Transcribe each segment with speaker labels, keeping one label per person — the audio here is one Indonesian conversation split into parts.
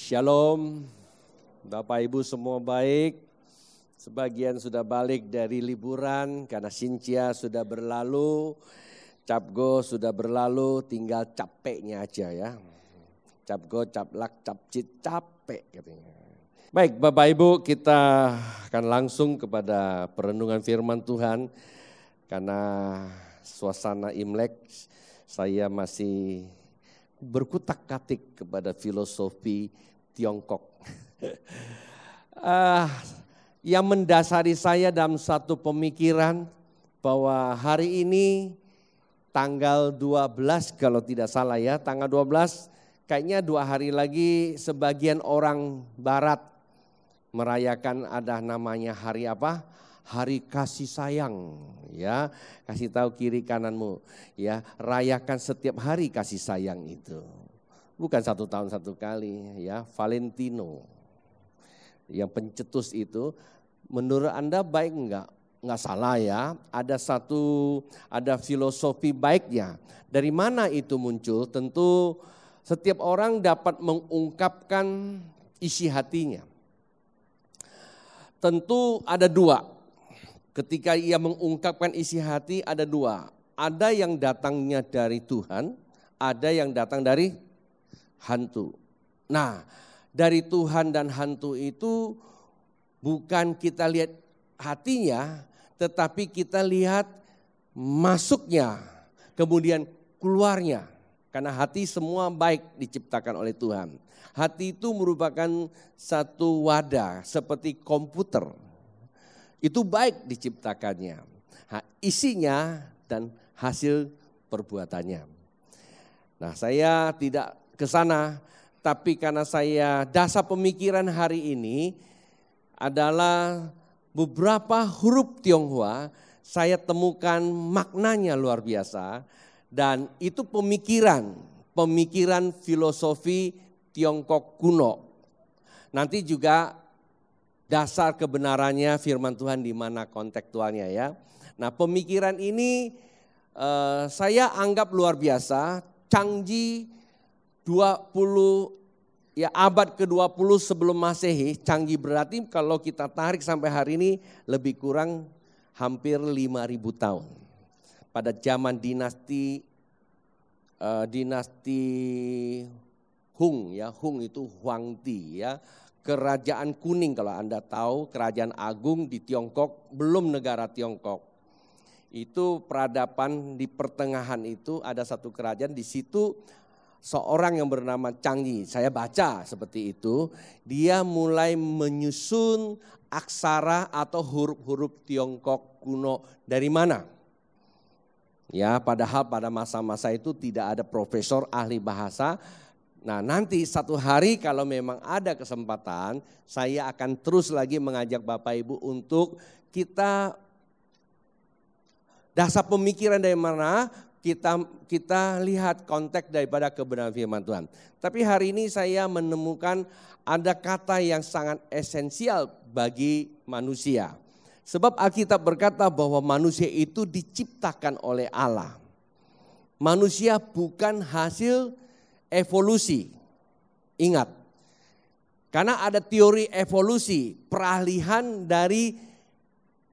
Speaker 1: Shalom, Bapak Ibu semua baik. Sebagian sudah balik dari liburan karena Cynthia sudah berlalu, Capgo sudah berlalu, tinggal capeknya aja ya. Capgo, caplak, capcit, capek katanya. Baik Bapak Ibu, kita akan langsung kepada perenungan firman Tuhan. Karena suasana Imlek saya masih berkutak-katik kepada filosofi Tiongkok. Yang mendasari saya dalam satu pemikiran bahwa hari ini tanggal 12 kalau tidak salah ya, tanggal 12 kayaknya 2 hari lagi sebagian orang barat merayakan ada namanya hari apa? Hari kasih sayang ya, kasih tahu kiri kananmu ya, rayakan setiap hari kasih sayang itu. Bukan 1 tahun 1 kali ya, Valentino. Yang pencetus itu menurut Anda baik enggak? Enggak salah ya, ada filosofi baiknya. Dari mana itu muncul? Tentu setiap orang dapat mengungkapkan isi hatinya. Tentu ada 2. Ketika ia mengungkapkan isi hati ada 2. Ada yang datangnya dari Tuhan, ada yang datang dari hantu. Nah, dari Tuhan dan hantu itu bukan kita lihat hatinya, tetapi kita lihat masuknya, kemudian keluarnya. Karena hati semua baik diciptakan oleh Tuhan. Hati itu merupakan satu wadah seperti komputer. Itu baik diciptakannya, isinya dan hasil perbuatannya. Nah saya tidak ke sana, tapi karena saya dasar pemikiran hari ini adalah beberapa huruf Tionghoa, saya temukan maknanya luar biasa dan itu pemikiran filosofi Tiongkok kuno. Nanti juga dasar kebenarannya firman Tuhan di mana kontekstualnya ya. Nah pemikiran ini saya anggap luar biasa. Changji 20 ya abad ke-20 sebelum Masehi. Changji berarti kalau kita tarik sampai hari ini lebih kurang hampir 5.000 tahun. Pada zaman dinasti Hung ya, Hung itu Huangdi ya. Kerajaan kuning kalau Anda tahu, kerajaan agung di Tiongkok, belum negara Tiongkok. Itu peradaban di pertengahan itu ada satu kerajaan, di situ seorang yang bernama Changji, saya baca seperti itu, dia mulai menyusun aksara atau huruf-huruf Tiongkok kuno dari mana? Ya, padahal pada masa-masa itu tidak ada profesor ahli bahasa. Nah nanti satu hari kalau memang ada kesempatan saya akan terus lagi mengajak Bapak Ibu untuk kita dasar pemikiran dari mana kita lihat konteks daripada kebenaran firman Tuhan. Tapi hari ini saya menemukan ada kata yang sangat esensial bagi manusia. Sebab Alkitab berkata bahwa manusia itu diciptakan oleh Allah. Manusia bukan hasil evolusi, ingat, karena ada teori evolusi, peralihan dari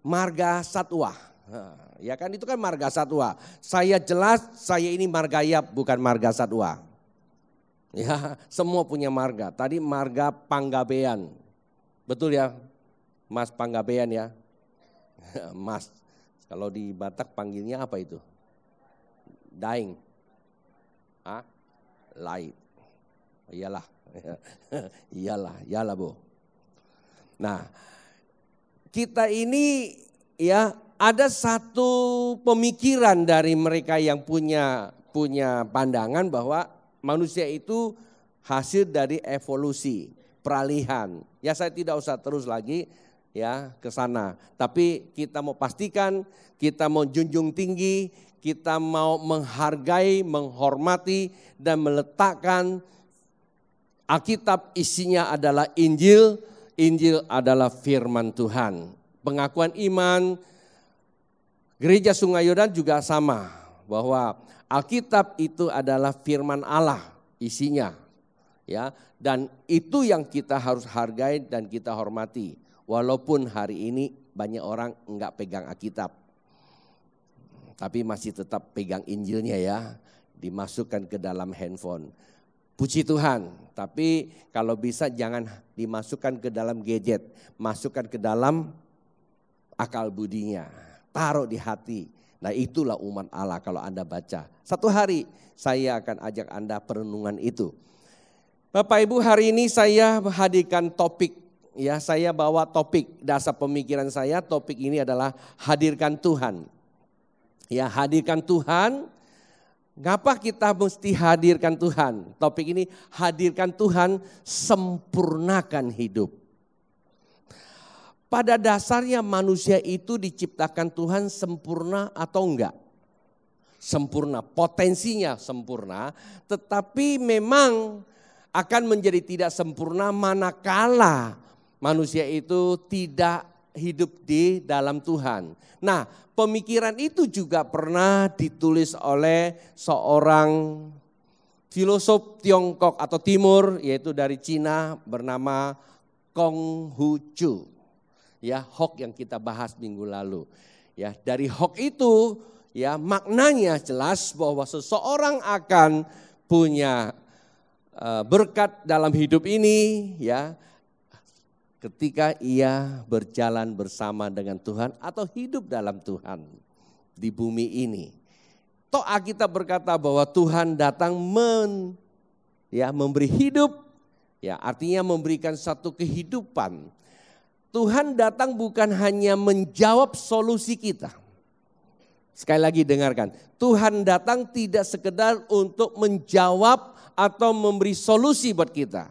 Speaker 1: marga satwa. Ya kan itu kan marga satwa. Saya jelas saya ini margayap bukan marga satwa. Ya, semua punya marga. Tadi marga Panggabean. Betul ya? Mas Panggabean ya. Mas. Kalau di Batak panggilnya apa itu? Daeng. Lain. Iyalah Bu. Nah, kita ini ya ada satu pemikiran dari mereka yang punya pandangan bahwa manusia itu hasil dari evolusi, peralihan. Ya saya tidak usah terus lagi ya ke sana, tapi kita mau pastikan, kita mau junjung tinggi, kita mau menghargai, menghormati dan meletakkan Alkitab isinya adalah Injil, Injil adalah firman Tuhan. Pengakuan iman Gereja Sungai Yordan juga sama, bahwa Alkitab itu adalah firman Allah isinya. Ya, dan itu yang kita harus hargai dan kita hormati. Walaupun hari ini banyak orang enggak pegang Alkitab, tapi masih tetap pegang Injilnya ya, dimasukkan ke dalam handphone. Puji Tuhan, tapi kalau bisa jangan dimasukkan ke dalam gadget, masukkan ke dalam akal budinya, taruh di hati. Nah itulah umat Allah kalau Anda baca. Satu hari saya akan ajak Anda perenungan itu. Bapak Ibu, hari ini saya hadirkan topik, ya saya bawa topik dasar pemikiran saya, topik ini adalah hadirkan Tuhan. Ya hadirkan Tuhan, ngapa kita mesti hadirkan Tuhan? Topik ini hadirkan Tuhan, sempurnakan hidup. Pada dasarnya manusia itu diciptakan Tuhan sempurna atau enggak? Sempurna, potensinya sempurna, tetapi memang akan menjadi tidak sempurna manakala manusia itu tidak hidup di dalam Tuhan. Nah, pemikiran itu juga pernah ditulis oleh seorang filosof Tiongkok atau Timur, yaitu dari Cina, bernama Konghucu. Ya, Hock yang kita bahas minggu lalu. Ya, dari Hock itu ya maknanya jelas bahwa seseorang akan punya berkat dalam hidup ini ya ketika ia berjalan bersama dengan Tuhan atau hidup dalam Tuhan di bumi ini. Toh Alkitab berkata bahwa Tuhan datang memberi hidup, ya artinya memberikan satu kehidupan. Tuhan datang bukan hanya menjawab solusi kita. Sekali lagi dengarkan, Tuhan datang tidak sekedar untuk menjawab atau memberi solusi buat kita.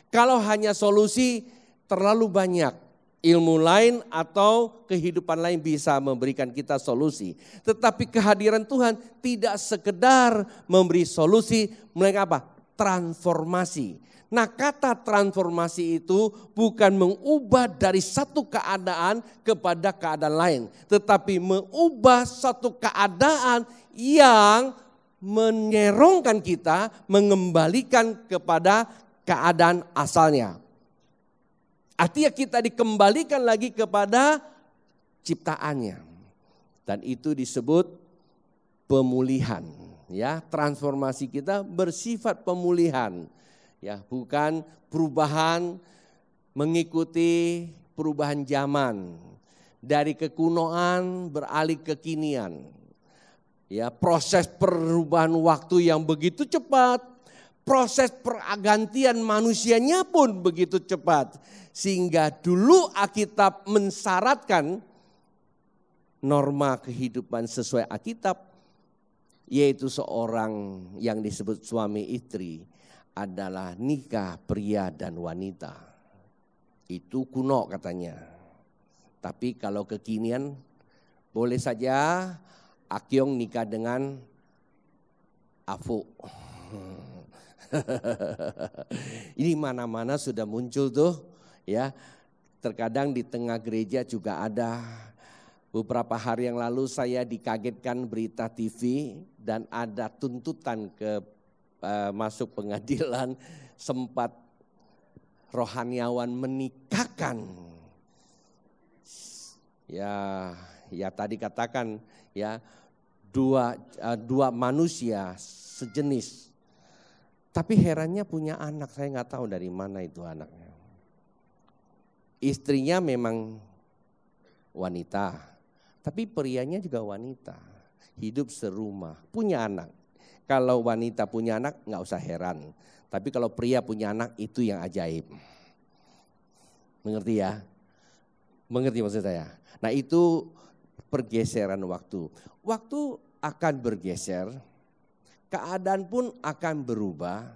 Speaker 1: Kalau hanya solusi terlalu banyak, ilmu lain atau kehidupan lain bisa memberikan kita solusi. Tetapi kehadiran Tuhan tidak sekedar memberi solusi, melainkan apa? Transformasi. Nah kata transformasi itu bukan mengubah dari satu keadaan kepada keadaan lain. Tetapi mengubah satu keadaan yang menyerongkan kita, mengembalikan kepada keadaan asalnya. Artinya kita dikembalikan lagi kepada ciptaannya. Dan itu disebut pemulihan. Ya, transformasi kita bersifat pemulihan. Ya, bukan perubahan mengikuti perubahan zaman. Dari kekunoan beralih ke kekinian. Ya, proses perubahan waktu yang begitu cepat, proses pergantian manusianya pun begitu cepat. Sehingga dulu Alkitab mensyaratkan norma kehidupan sesuai Alkitab, yaitu seorang yang disebut suami istri adalah nikah pria dan wanita. Itu kuno katanya. Tapi kalau kekinian boleh saja Akyong nikah dengan Afu. Ini mana-mana sudah muncul tuh ya. Terkadang di tengah gereja juga ada. Beberapa hari yang lalu saya dikagetkan berita TV dan ada tuntutan ke masuk pengadilan, sempat rohaniawan menikahkan. Ya tadi katakan ya dua manusia sejenis. Tapi herannya punya anak, saya nggak tahu dari mana itu anaknya. Istrinya memang wanita, tapi prianya juga wanita. Hidup serumah, punya anak. Kalau wanita punya anak nggak usah heran. Tapi kalau pria punya anak itu yang ajaib. Mengerti ya? Mengerti maksud saya? Nah itu pergeseran waktu. Waktu akan bergeser, keadaan pun akan berubah.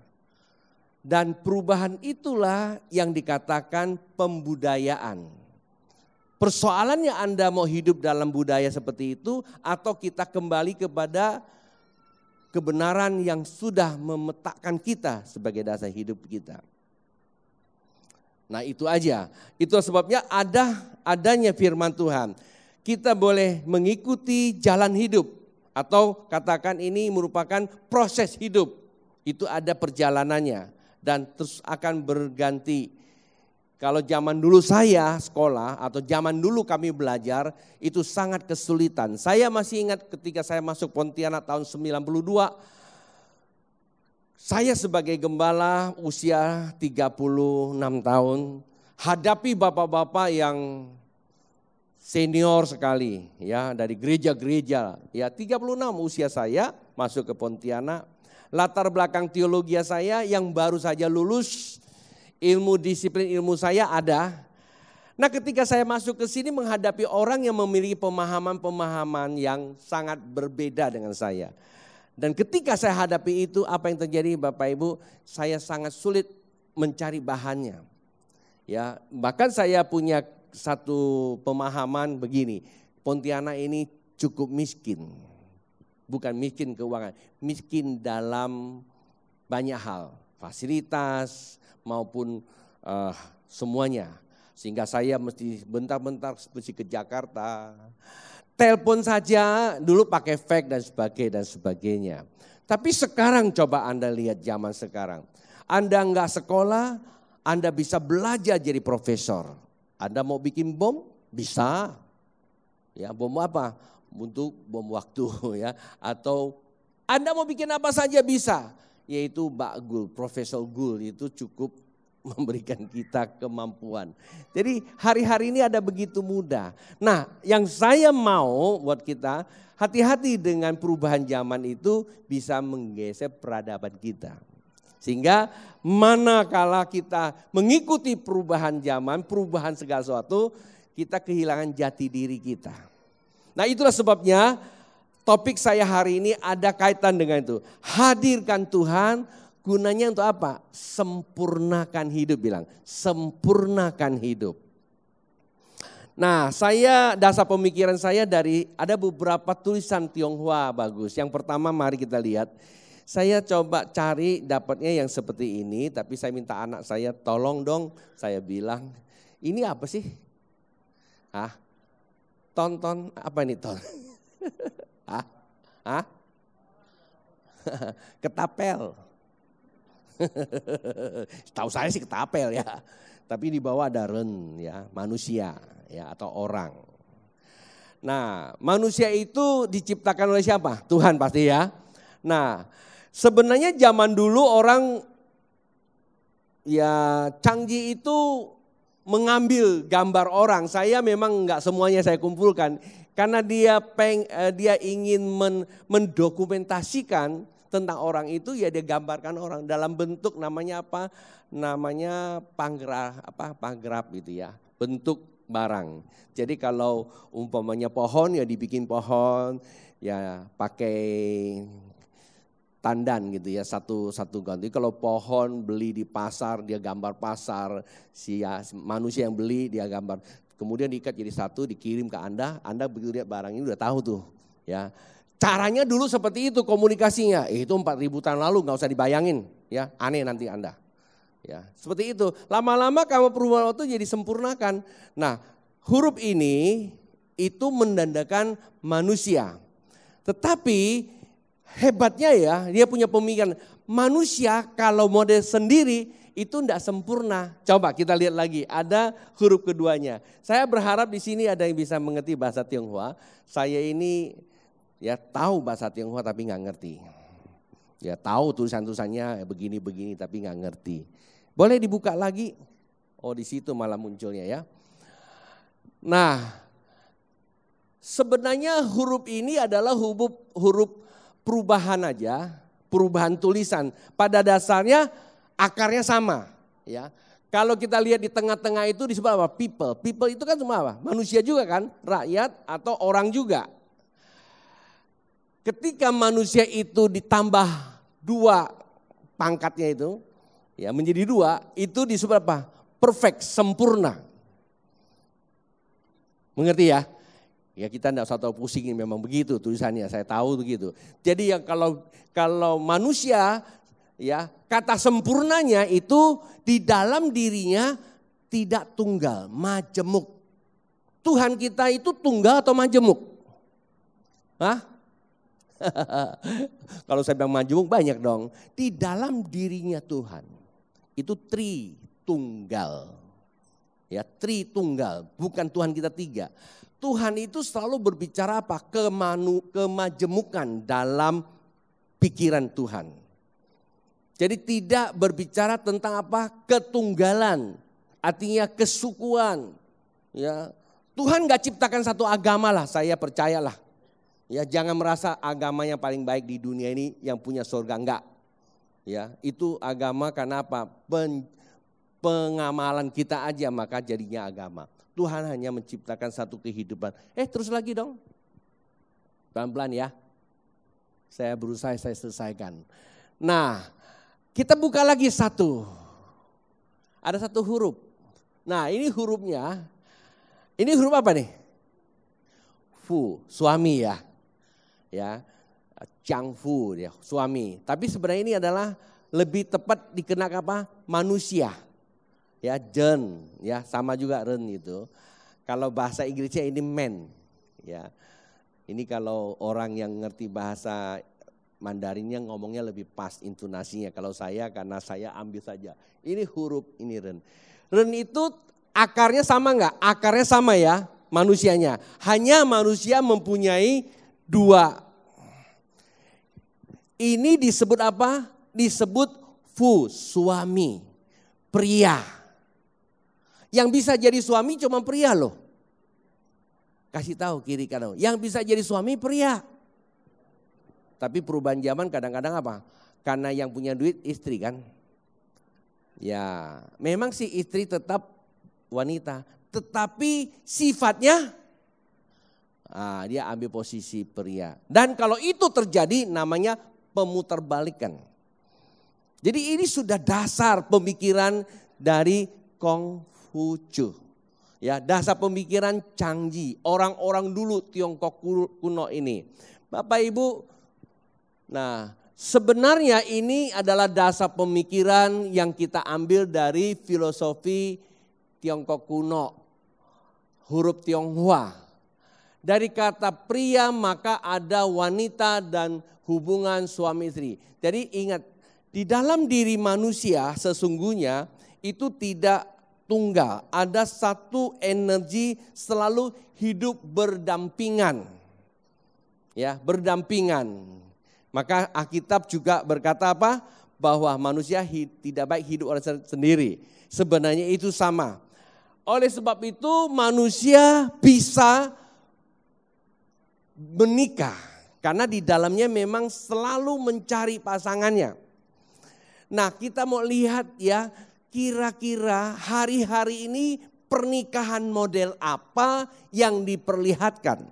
Speaker 1: Dan perubahan itulah yang dikatakan pembudayaan. Persoalannya Anda mau hidup dalam budaya seperti itu atau kita kembali kepada kebenaran yang sudah memetakkan kita sebagai dasar hidup kita. Nah itu aja, itu sebabnya adanya firman Tuhan. Kita boleh mengikuti jalan hidup atau katakan ini merupakan proses hidup. Itu ada perjalanannya. dan terus akan berganti. Kalau zaman dulu saya sekolah atau zaman dulu kami belajar itu sangat kesulitan. Saya masih ingat ketika saya masuk Pontianak tahun 92, saya sebagai gembala usia 36 tahun, hadapi bapak-bapak yang senior sekali ya dari gereja-gereja. Ya 36 usia saya masuk ke Pontianak. Latar belakang teologi saya yang baru saja lulus, ilmu disiplin ilmu saya ada. Nah ketika saya masuk ke sini menghadapi orang yang memiliki pemahaman-pemahaman yang sangat berbeda dengan saya. Dan ketika saya hadapi itu apa yang terjadi Bapak Ibu, saya sangat sulit mencari bahannya. Ya, bahkan saya punya satu pemahaman begini, Pontianak ini cukup miskin. Bukan miskin keuangan, miskin dalam banyak hal, fasilitas maupun semuanya. Sehingga saya mesti bentar-bentar mesti ke Jakarta. Telepon saja dulu pakai fax dan sebagainya. Tapi sekarang coba Anda lihat zaman sekarang. Anda enggak sekolah, Anda bisa belajar jadi profesor. Anda mau bikin bom? Bisa. Ya, bom apa? Untuk bom waktu ya. Atau Anda mau bikin apa saja bisa. Yaitu Mbak Gul, Profesor Gul itu cukup memberikan kita kemampuan. Jadi hari-hari ini ada begitu mudah. Nah yang saya mau buat kita, hati-hati dengan perubahan zaman itu bisa menggeser peradaban kita. Sehingga manakala kita mengikuti perubahan zaman, perubahan segala sesuatu, kita kehilangan jati diri kita. Nah itulah sebabnya topik saya hari ini ada kaitan dengan itu. Hadirkan Tuhan, gunanya untuk apa? Sempurnakan hidup, bilang. Sempurnakan hidup. Nah dasar pemikiran saya dari ada beberapa tulisan Tionghoa bagus. Yang pertama mari kita lihat. Saya coba cari dapatnya yang seperti ini, tapi saya minta anak saya tolong dong. Saya bilang, ini apa sih? Tonton, apa ini ton? Ketapel. Tahu saya sih ketapel ya. Tapi di bawah ada ren ya, manusia ya atau orang. Nah, manusia itu diciptakan oleh siapa? Tuhan pasti ya. Nah, sebenarnya zaman dulu orang ya canggih itu mengambil gambar orang. Saya memang enggak semuanya saya kumpulkan karena dia ingin mendokumentasikan tentang orang itu, ya dia gambarkan orang dalam bentuk namanya apa? Namanya panggraf gitu ya, bentuk barang. Jadi kalau umpamanya pohon ya dibikin pohon ya pakai tandan gitu ya, satu ganti. Kalau pohon beli di pasar dia gambar pasar, manusia yang beli dia gambar. Kemudian diikat jadi satu, dikirim ke Anda begitu lihat barang ini udah tahu tuh ya. Caranya dulu seperti itu komunikasinya, itu 4.000 tahun lalu gak usah dibayangin ya, aneh nanti Anda. Ya, seperti itu, lama-lama kamu perubahan waktu jadi sempurnakan. Nah huruf ini itu mendandakan manusia. Tetapi hebatnya ya dia punya pemikiran, manusia kalau model sendiri itu tidak sempurna. Coba kita lihat lagi, ada huruf keduanya. Saya berharap di sini ada yang bisa mengerti bahasa Tionghoa. Saya ini ya tahu bahasa Tionghoa tapi nggak ngerti. Ya tahu tulisan-tulisannya begini-begini tapi nggak ngerti. Boleh dibuka lagi? Oh di situ malah munculnya ya. Nah sebenarnya huruf ini adalah huruf perubahan aja, perubahan tulisan. Pada dasarnya akarnya sama ya. Kalau kita lihat di tengah-tengah itu disebut apa? People. People itu kan semua apa? Manusia juga kan? Rakyat atau orang juga. Ketika manusia itu ditambah 2 pangkatnya itu ya menjadi 2, itu disebut apa? Perfect, sempurna. Mengerti ya? Ya kita tidak usah tahu pusing, memang begitu tulisannya, saya tahu begitu. Jadi yang kalau manusia ya kata sempurnanya itu di dalam dirinya tidak tunggal, majemuk. Tuhan kita itu tunggal atau majemuk? Kalau saya bilang majemuk banyak dong. Di dalam dirinya Tuhan. itu Tritunggal. Ya, Tritunggal, bukan Tuhan kita tiga. Tuhan itu selalu berbicara apa? Kemajemukan dalam pikiran Tuhan. Jadi tidak berbicara tentang apa? Ketunggalan, artinya kesukuan. Ya, Tuhan gak ciptakan satu agama lah, saya percayalah. Ya, jangan merasa agama yang paling baik di dunia ini yang punya surga, enggak. Ya, itu agama karena apa? Pengamalan kita aja maka jadinya agama. Tuhan hanya menciptakan satu kehidupan. Terus lagi dong. Pelan-pelan ya. Saya berusaha saya selesaikan. Nah, kita buka lagi satu. Ada satu huruf. Nah, ini hurufnya. Ini huruf apa nih? Fu, suami ya. Ya. Chang Fu ya, suami. Tapi sebenarnya ini adalah lebih tepat dikenak apa? Manusia. Ya, Jen, ya sama juga Ren itu. Kalau bahasa Inggrisnya ini man, ya. Ini kalau orang yang ngerti bahasa Mandarinnya ngomongnya lebih pas intonasinya. Kalau saya karena saya ambil saja. Ini huruf ini Ren. Ren itu akarnya sama enggak? Akarnya sama ya manusianya. Hanya manusia mempunyai dua. Ini disebut apa? Disebut fu, suami, pria. Yang bisa jadi suami cuma pria loh. Kasih tahu kiri kanan. Yang bisa jadi suami pria. Tapi perubahan zaman kadang-kadang apa? Karena yang punya duit istri kan. Ya memang sih istri tetap wanita. Tetapi sifatnya dia ambil posisi pria. Dan kalau itu terjadi namanya pemutarbalikan. Jadi ini sudah dasar pemikiran dari Konghucu. Ya, dasar pemikiran Changji, orang-orang dulu Tiongkok kuno ini. Bapak Ibu, nah sebenarnya ini adalah dasar pemikiran yang kita ambil dari filosofi Tiongkok kuno, huruf Tionghoa. Dari kata pria maka ada wanita dan hubungan suami istri. Jadi ingat, di dalam diri manusia sesungguhnya itu tidak tunggal, ada satu energi selalu hidup berdampingan. Ya, berdampingan. Maka Alkitab juga berkata apa? Bahwa manusia tidak baik hidup oleh sendiri. Sebenarnya itu sama. Oleh sebab itu manusia bisa menikah. Karena di dalamnya memang selalu mencari pasangannya. Nah, kita mau lihat ya, kira-kira hari-hari ini pernikahan model apa yang diperlihatkan.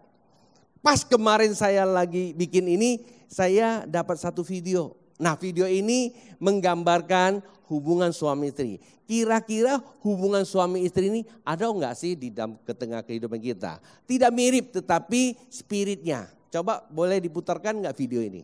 Speaker 1: Pas kemarin saya lagi bikin ini, saya dapat satu video. Nah, video ini menggambarkan hubungan suami istri. Kira-kira hubungan suami istri ini ada enggak sih di dalam tengah kehidupan kita? Tidak mirip tetapi spiritnya. Coba boleh diputarkan enggak video ini?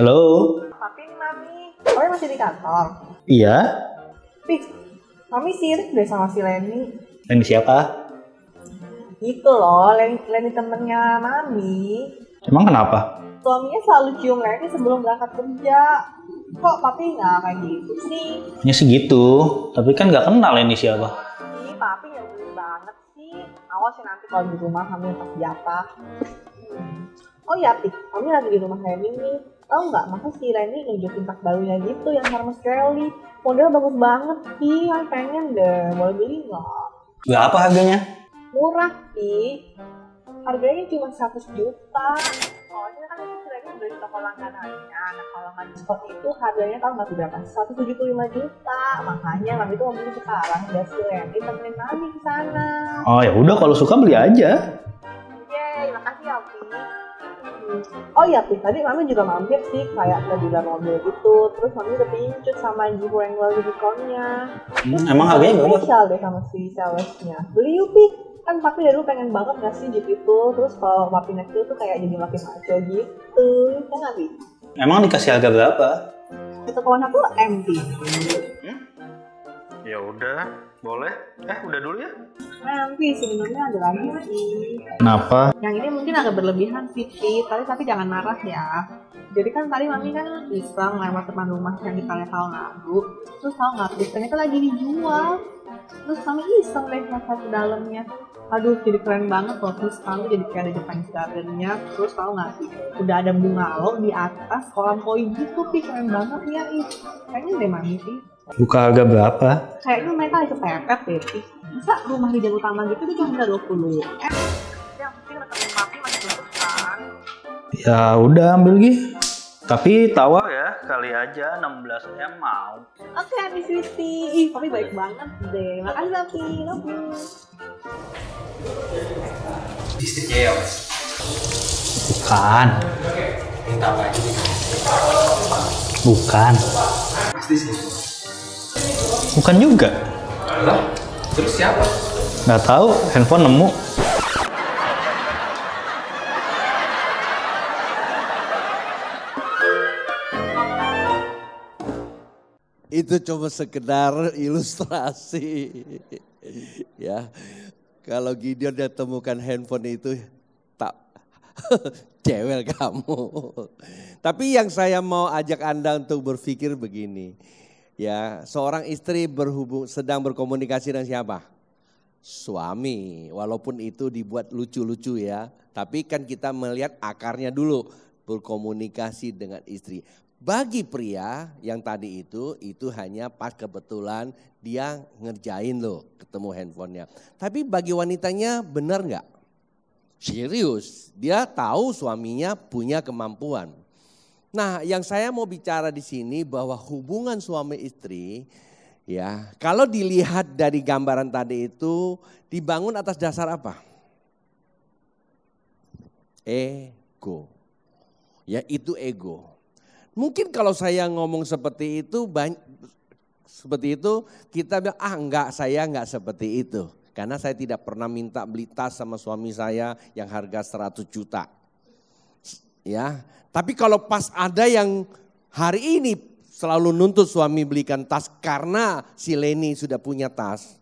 Speaker 2: Halo.
Speaker 3: Papi, Mami, Mami masih di kantor?
Speaker 2: Iya.
Speaker 3: Pih, Mami sirik deh sama si Lenny.
Speaker 2: Ini siapa?
Speaker 3: Gitu loh, Lenny temennya Mami.
Speaker 2: Emang kenapa?
Speaker 3: Suaminya selalu cium Lenny sebelum berangkat kerja. Kok Papi nggak kayak gitu sih?
Speaker 2: Ya segitu, tapi kan nggak kenal ini siapa.
Speaker 3: Ih, Papi nyebelin banget sih. Awas ya nanti kalau di rumah Mami pas jatah. Oh ya, Pih, Mami lagi di rumah Lenny nih. Tahu nggak, masa si Lenny nunjukin tas barunya gitu yang sama sekali. Model bagus banget sih, Mami pengen deh. Boleh beli nggak?
Speaker 2: Berapa harganya?
Speaker 3: Murah sih, harganya cuma 100 juta. Soalnya kan itu Lenny beli toko langganannya. Nah kalau nggak diskon itu harganya tahu nggak berapa? 175 juta. Makanya Mami tuh mau beli sekarang biar si Lenny temenin Mami ke sana.
Speaker 2: Oh ya udah, kalau suka beli aja.
Speaker 3: Yeay, makasih ya Pi. Oh iya, tadi Mami juga mampir sih kayak ke dealer mobil gitu. Terus Mami udah pincut sama Jeep Wrangler unicornnya.
Speaker 2: Emang harganya berapa?
Speaker 3: Spesial deh sama si salesnya. Beli yuk, Pi. Kan Papi dari dulu pengen banget gak sih Jeep itu. Terus kalau Papi naik itu tuh kayak jadi makin maco gitu. Kan gak, Pi?
Speaker 2: Emang dikasih harga berapa?
Speaker 3: Itu kawan aku MT.
Speaker 2: Ya udah, boleh. Udah dulu ya.
Speaker 3: Nanti sebenarnya ada lagi sih.
Speaker 2: Kenapa?
Speaker 3: Yang ini mungkin agak berlebihan sih, Pi. Tapi jangan marah ya. Jadi kan tadi Mami kan iseng lewat depan rumah yang kita lihat tahun lalu. Terus tau nggak, ternyata lagi dijual. Terus kami iseng deh masuk ke dalamnya. Aduh, jadi keren banget loh. Terus kami jadi kayak ada Japanese gardennya. Terus tau nggak sih, udah ada bunga lo di atas kolam koi gitu, Pi. Keren banget ya, kayaknya deh Mami sih.
Speaker 2: Buka harga berapa?
Speaker 3: Kayaknya mereka lagi kepepet deh, Pi. Masa rumah di jalan utama gitu dia cuma 20 yang penting temen Papi masih tutup kan.
Speaker 2: Ya udah ambil Gi. Tapi tawa ya, kali aja 16 M mau.
Speaker 3: Oke, Adi Sweetie. Papi baik banget deh. Makasih, Papi. Love you.
Speaker 4: Istrinya ya mas.
Speaker 2: Bukan.
Speaker 4: Minta apa aja nih?
Speaker 2: Bukan.
Speaker 4: Pasti sih.
Speaker 2: Bukan juga.
Speaker 4: Lah, terus siapa?
Speaker 2: Nggak tahu, handphone nemu.
Speaker 1: Itu cuma sekedar ilustrasi. Ya, kalau Gideon dia temukan handphone itu tak cewel kamu. Tapi yang saya mau ajak Anda untuk berpikir begini. Ya, seorang istri sedang berkomunikasi dengan siapa? Suami. Walaupun itu dibuat lucu-lucu ya, tapi kan kita melihat akarnya dulu, berkomunikasi dengan istri. Bagi pria yang tadi itu hanya pas kebetulan dia ngerjain loh, ketemu handphonenya. Tapi bagi wanitanya benar nggak? Serius, dia tahu suaminya punya kemampuan. Nah, yang saya mau bicara di sini bahwa hubungan suami istri, ya, kalau dilihat dari gambaran tadi itu dibangun atas dasar apa? Ego. Ya, itu ego. Mungkin kalau saya ngomong seperti itu kita bilang enggak, saya enggak seperti itu. Karena saya tidak pernah minta beli tas sama suami saya yang harga 100 juta. Ya, tapi kalau pas ada yang hari ini selalu nuntut suami belikan tas karena si Leni sudah punya tas.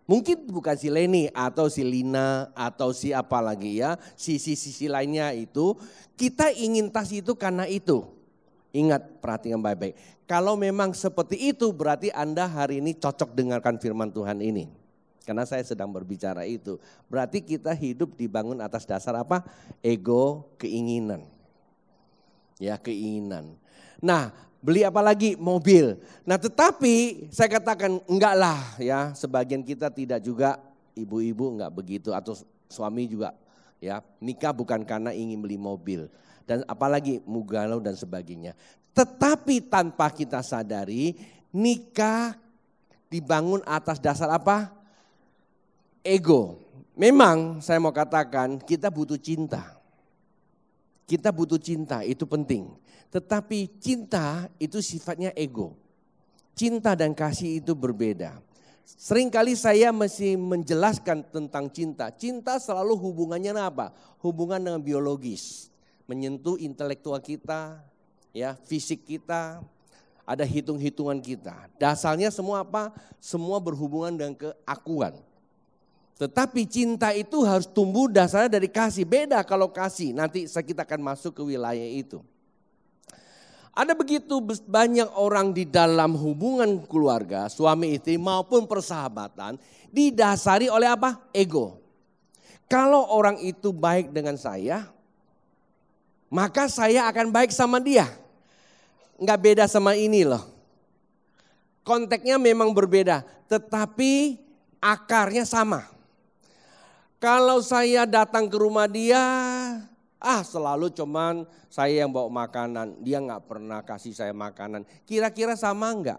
Speaker 1: Mungkin bukan si Leni atau si Lina atau si apa lagi ya, si lainnya itu. Kita ingin tas itu karena itu. Ingat, perhatikan baik-baik. Kalau memang seperti itu berarti Anda hari ini cocok dengarkan firman Tuhan ini. Karena saya sedang berbicara itu. Berarti kita hidup dibangun atas dasar apa? Ego, keinginan. Ya, keinginan. Nah, beli apa lagi? Mobil. Nah, tetapi saya katakan enggak lah ya, sebagian kita tidak juga, ibu-ibu enggak begitu atau suami juga ya. Nikah bukan karena ingin beli mobil dan apalagi mugalau dan sebagainya. Tetapi tanpa kita sadari, nikah dibangun atas dasar apa? Ego. Memang saya mau katakan kita butuh cinta. Kita butuh cinta, itu penting. Tetapi cinta itu sifatnya ego. Cinta dan kasih itu berbeda. Seringkali saya mesti menjelaskan tentang cinta. Cinta selalu hubungannya apa? Hubungan dengan biologis. Menyentuh intelektual kita, ya, fisik kita, ada hitung-hitungan kita. Dasarnya semua apa? Semua berhubungan dengan keakuan. Tetapi cinta itu harus tumbuh dasarnya dari kasih. Beda kalau kasih, nanti kita akan masuk ke wilayah itu. Ada begitu banyak orang di dalam hubungan keluarga, suami istri maupun persahabatan, didasari oleh apa? Ego. Kalau orang itu baik dengan saya, maka saya akan baik sama dia. Enggak beda sama ini loh. Konteksnya memang berbeda, tetapi akarnya sama. Kalau saya datang ke rumah dia, selalu cuman saya yang bawa makanan, dia nggak pernah kasih saya makanan. Kira-kira sama enggak?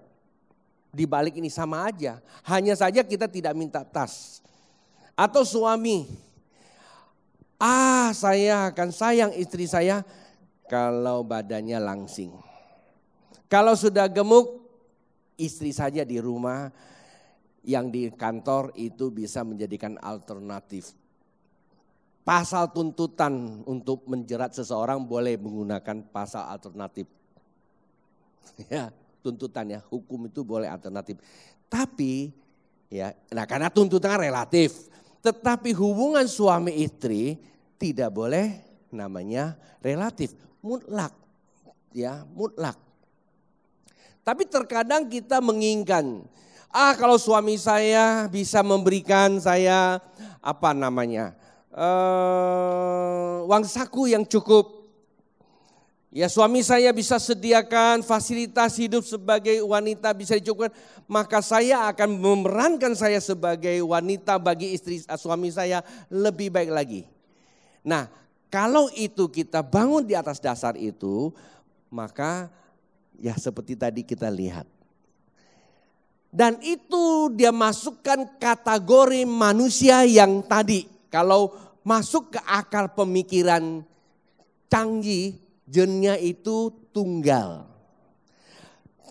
Speaker 1: Di balik ini sama aja, hanya saja kita tidak minta tas. Atau suami, Saya akan sayang istri saya kalau badannya langsing. Kalau sudah gemuk, istri saja di rumah, yang di kantor itu bisa menjadikan alternatif. Pasal tuntutan untuk menjerat seseorang boleh menggunakan pasal alternatif. Ya, tuntutan ya, hukum itu boleh alternatif. Tapi ya, nah karena tuntutan relatif. Tetapi hubungan suami istri tidak boleh namanya relatif, mutlak. Ya, mutlak. Tapi terkadang kita menginginkan, kalau suami saya bisa memberikan saya uang saku yang cukup. Ya, suami saya bisa sediakan fasilitas hidup sebagai wanita bisa dicukupkan, maka saya akan memerankan saya sebagai wanita bagi istri suami saya lebih baik lagi. Nah, kalau itu kita bangun di atas dasar itu, maka ya seperti tadi kita lihat. Dan itu dia masukkan kategori manusia yang tadi. Kalau masuk ke akal pemikiran canggih, jennya itu tunggal.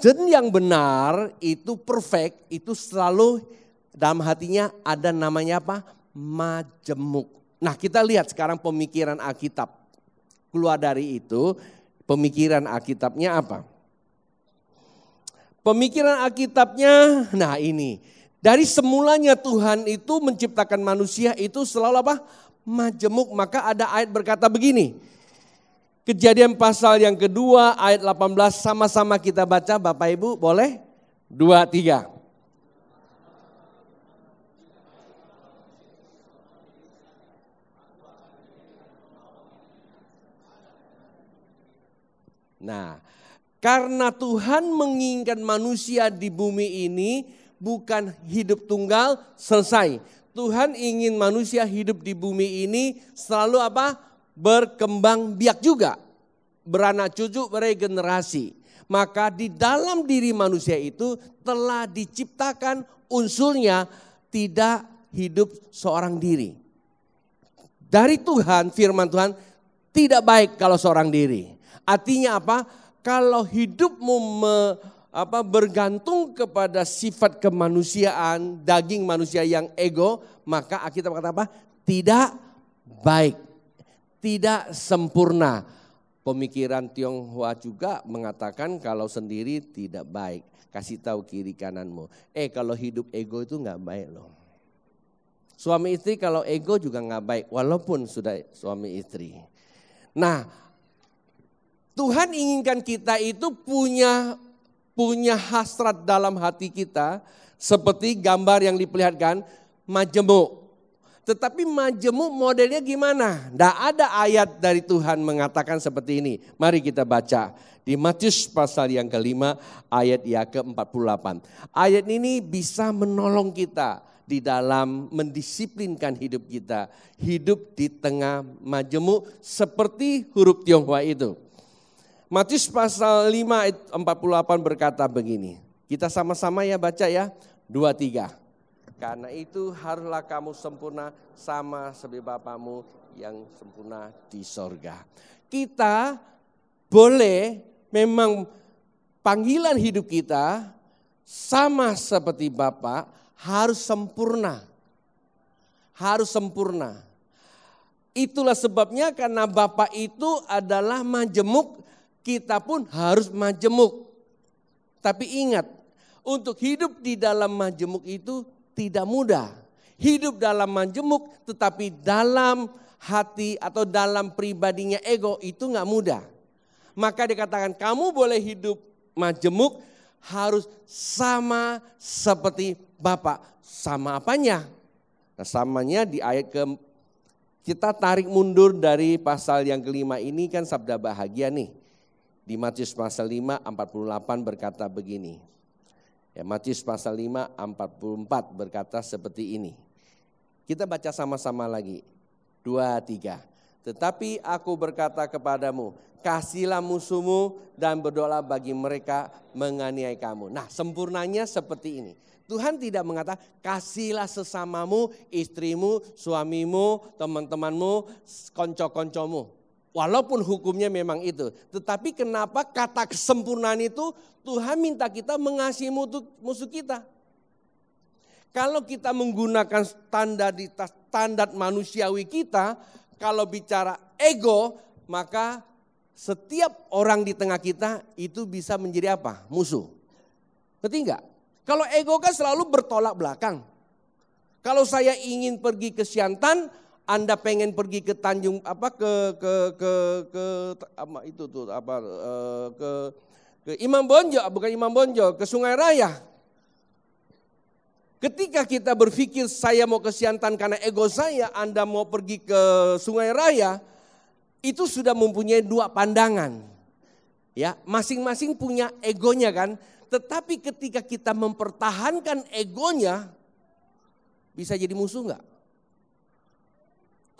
Speaker 1: Jen yang benar itu perfect, itu selalu dalam hatinya ada namanya apa? Majemuk. Nah kita lihat sekarang pemikiran Alkitab. Keluar dari itu pemikiran Alkitabnya apa? Pemikiran Alkitabnya, nah ini. Dari semulanya Tuhan itu menciptakan manusia itu selalu apa? Majemuk. Maka ada ayat berkata begini. Kejadian pasal yang kedua ayat 18 sama-sama kita baca Bapak Ibu boleh? 2, 3. Nah, karena Tuhan menginginkan manusia di bumi ini bukan hidup tunggal selesai. Tuhan ingin manusia hidup di bumi ini selalu apa? Berkembang biak juga. Beranak cucu, beregenerasi. Maka di dalam diri manusia itu telah diciptakan unsurnya tidak hidup seorang diri. Dari Tuhan, firman Tuhan tidak baik kalau seorang diri. Artinya apa? Kalau hidupmu bergantung kepada sifat kemanusiaan, daging manusia yang ego, maka kita berkata apa? Tidak baik, tidak sempurna. Pemikiran Tionghoa juga mengatakan kalau sendiri tidak baik. Kasih tahu kiri kananmu. Kalau hidup ego itu nggak baik loh. Suami istri kalau ego juga nggak baik, walaupun sudah suami istri. Nah, Tuhan inginkan kita itu punya hasrat dalam hati kita seperti gambar yang diperlihatkan majemuk. Tetapi majemuk modelnya gimana? Tidak ada ayat dari Tuhan mengatakan seperti ini. Mari kita baca di Matius pasal yang kelima ayat yang ke-48. Ayat ini bisa menolong kita di dalam mendisiplinkan hidup kita. Hidup di tengah majemuk seperti huruf Tionghoa itu. Matius pasal 5 ayat 48 berkata begini. Kita sama-sama ya baca ya. 2, 3. Karena itu haruslah kamu sempurna sama seperti Bapamu yang sempurna di sorga. Kita boleh memang panggilan hidup kita sama seperti Bapa harus sempurna. Harus sempurna. Itulah sebabnya karena Bapa itu adalah majemuk, kita pun harus majemuk. Tapi ingat, untuk hidup di dalam majemuk itu tidak mudah. Hidup dalam majemuk tetapi dalam hati atau dalam pribadinya ego itu gak mudah. Maka dikatakan kamu boleh hidup majemuk harus sama seperti Bapa. Sama apanya? Nah, samanya di ayat kita tarik mundur dari pasal yang kelima ini kan sabda bahagia nih. Di Matius pasal 5 48 berkata begini. Ya, Matius pasal 5 44 berkata seperti ini. Kita baca sama-sama lagi. 2, 3. Tetapi aku berkata kepadamu, kasihilah musuhmu dan berdoalah bagi mereka menganiaya kamu. Nah, sempurnanya seperti ini. Tuhan tidak mengatakan kasihilah sesamamu, istrimu, suamimu, teman-temanmu, konco-koncomu. Walaupun hukumnya memang itu. Tetapi kenapa kata kesempurnaan itu Tuhan minta kita mengasihi musuh kita. Kalau kita menggunakan standar manusiawi kita, kalau bicara ego, maka setiap orang di tengah kita itu bisa menjadi apa? Musuh. Ngerti enggak? Kalau ego kan selalu bertolak belakang. Kalau saya ingin pergi ke Siantan, Anda pengen pergi ke Tanjung ke Imam Bonjol, bukan Imam Bonjol, ke Sungai Raya. Ketika kita berpikir saya mau ke Siantan karena ego saya, Anda mau pergi ke Sungai Raya, itu sudah mempunyai dua pandangan. Ya, masing-masing punya egonya kan. Tetapi ketika kita mempertahankan egonya, bisa jadi musuh enggak?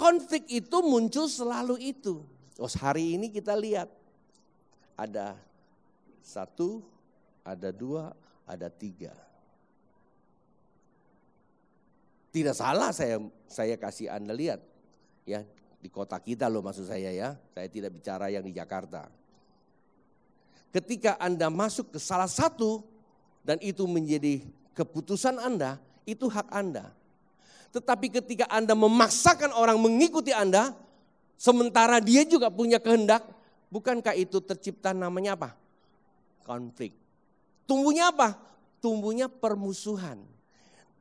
Speaker 1: Konflik itu muncul selalu itu. Oh, hari ini kita lihat ada 1, ada 2, ada 3. Tidak salah saya kasih Anda lihat, ya di kota kita loh maksud saya ya. Saya tidak bicara yang di Jakarta. Ketika Anda masuk ke salah satu dan itu menjadi keputusan Anda, itu hak Anda. Tetapi ketika Anda memaksakan orang mengikuti Anda, sementara dia juga punya kehendak, bukankah itu tercipta namanya apa? Konflik. Tumbuhnya apa? Tumbuhnya permusuhan.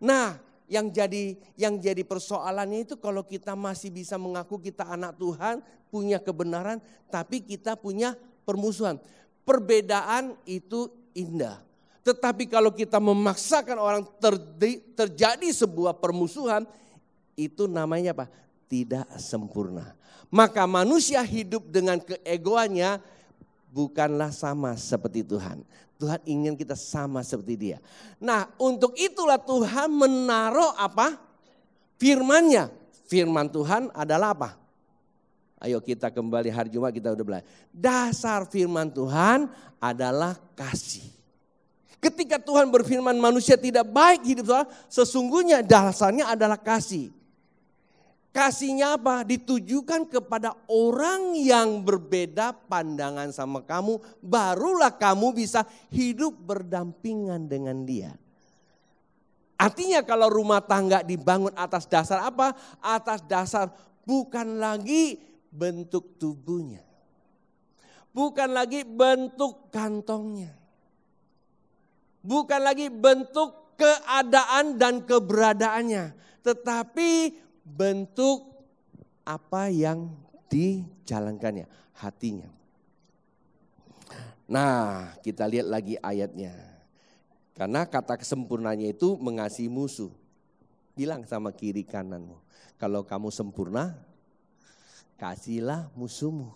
Speaker 1: Nah, yang jadi persoalannya itu kalau kita masih bisa mengaku kita anak Tuhan, punya kebenaran, tapi kita punya permusuhan. Perbedaan itu indah. Tetapi kalau kita memaksakan orang terjadi sebuah permusuhan, itu namanya apa? Tidak sempurna. Maka manusia hidup dengan keegoannya bukanlah sama seperti Tuhan. Tuhan ingin kita sama seperti Dia. Nah, untuk itulah Tuhan menaruh apa? Firman-Nya. Firman Tuhan adalah apa? Ayo kita kembali hari Jumat kita udah belajar. Dasar firman Tuhan adalah kasih. Ketika Tuhan berfirman manusia tidak baik hidup sesungguhnya dasarnya adalah kasih. Kasihnya apa? Ditujukan kepada orang yang berbeda pandangan sama kamu. Barulah kamu bisa hidup berdampingan dengan dia. Artinya kalau rumah tangga dibangun atas dasar apa? Atas dasar bukan lagi bentuk tubuhnya. Bukan lagi bentuk kantongnya. Bukan lagi bentuk keadaan dan keberadaannya. Tetapi bentuk apa yang dijalankannya, hatinya. Nah, kita lihat lagi ayatnya. Karena kata kesempurnanya itu mengasihi musuh. Bilang sama kiri kananmu, kalau kamu sempurna, kasihilah musuhmu.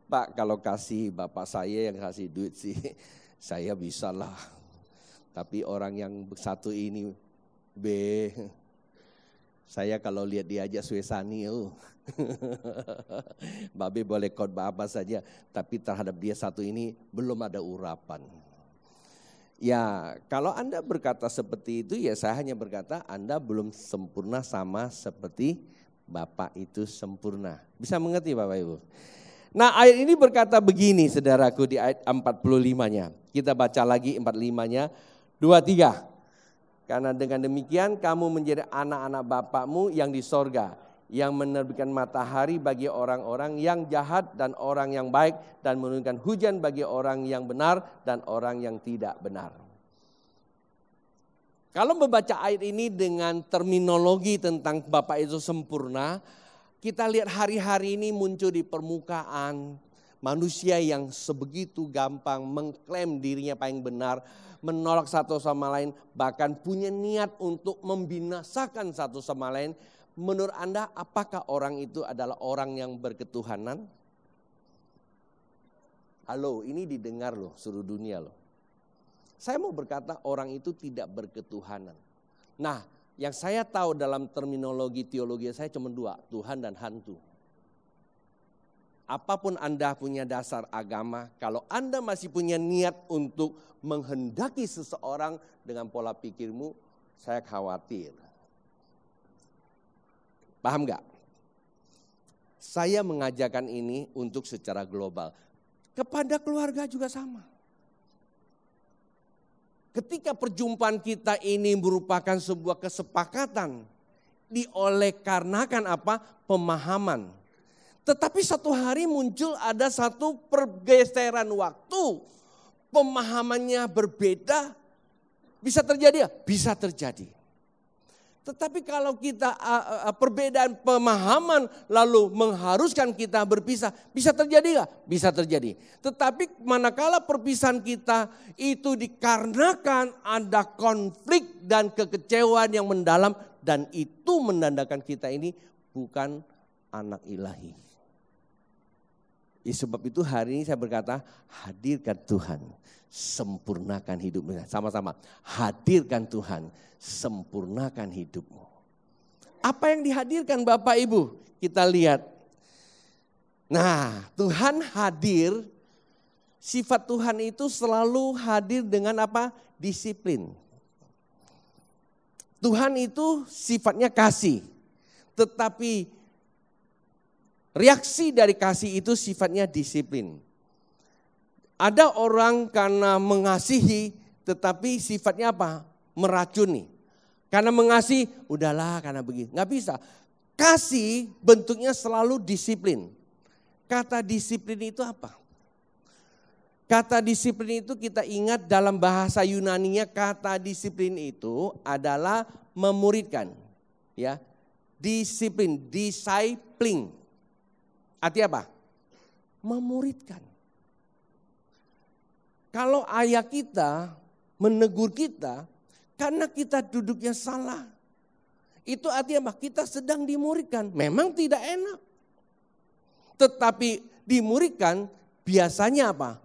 Speaker 1: Pak, kalau kasih bapak saya yang kasih duit sih, saya bisa lah. Tapi orang yang satu ini, saya kalau lihat dia aja suesani, Babe boleh khotbah apa saja, tapi terhadap dia satu ini belum ada urapan. Ya, kalau Anda berkata seperti itu, ya saya hanya berkata Anda belum sempurna sama seperti Bapak itu sempurna. Bisa mengerti Bapak Ibu? Nah, ayat ini berkata begini saudaraku di ayat 45-nya. Kita baca lagi 45-nya. 2-3. Karena dengan demikian kamu menjadi anak-anak Bapakmu yang di sorga, yang menerbitkan matahari bagi orang-orang yang jahat dan orang yang baik, dan menurunkan hujan bagi orang yang benar dan orang yang tidak benar. Kalau membaca ayat ini dengan terminologi tentang Bapa itu sempurna, kita lihat hari-hari ini muncul di permukaan manusia yang sebegitu gampang mengklaim dirinya paling benar, menolak satu sama lain, bahkan punya niat untuk membinasakan satu sama lain. Menurut Anda apakah orang itu adalah orang yang berketuhanan? Halo, ini didengar loh seluruh dunia loh. Saya mau berkata orang itu tidak berketuhanan. Nah, Yang saya tahu dalam terminologi teologi saya cuma dua, Tuhan dan hantu. Apapun Anda punya dasar agama, kalau Anda masih punya niat untuk menghendaki seseorang dengan pola pikirmu, saya khawatir. Paham gak? Saya mengajarkan ini untuk secara global. Kepada keluarga juga sama. Ketika perjumpaan kita ini merupakan sebuah kesepakatan, diolekarnakan apa? Pemahaman. Tetapi satu hari muncul ada satu pergeseran waktu, pemahamannya berbeda, bisa terjadi ya? Bisa terjadi. Tetapi kalau kita perbedaan pemahaman lalu mengharuskan kita berpisah, bisa terjadi nggak? Bisa terjadi. Tetapi manakala perpisahan kita itu dikarenakan ada konflik dan kekecewaan yang mendalam, dan itu menandakan kita ini bukan anak ilahi. Sebab itu hari ini saya berkata, hadirkan Tuhan, sempurnakan hidupmu. Sama-sama, hadirkan Tuhan, sempurnakan hidupmu. Apa yang dihadirkan Bapak Ibu? Kita lihat. Nah, Tuhan hadir, sifat Tuhan itu selalu hadir dengan apa? Disiplin. Tuhan itu sifatnya kasih, tetapi reaksi dari kasih itu sifatnya disiplin. Ada orang karena mengasihi tetapi sifatnya apa? Meracuni. Karena mengasihi, udahlah karena begini. Nggak bisa. Kasih bentuknya selalu disiplin. Kata disiplin itu apa? Kata disiplin itu kita ingat dalam bahasa Yunaninya, kata disiplin itu adalah memuridkan. Ya, disiplin, discipling. Artinya apa? Memuridkan. Kalau ayah kita menegur kita karena kita duduknya salah, itu artinya apa? Kita sedang dimuridkan. Memang tidak enak. Tetapi dimuridkan biasanya apa?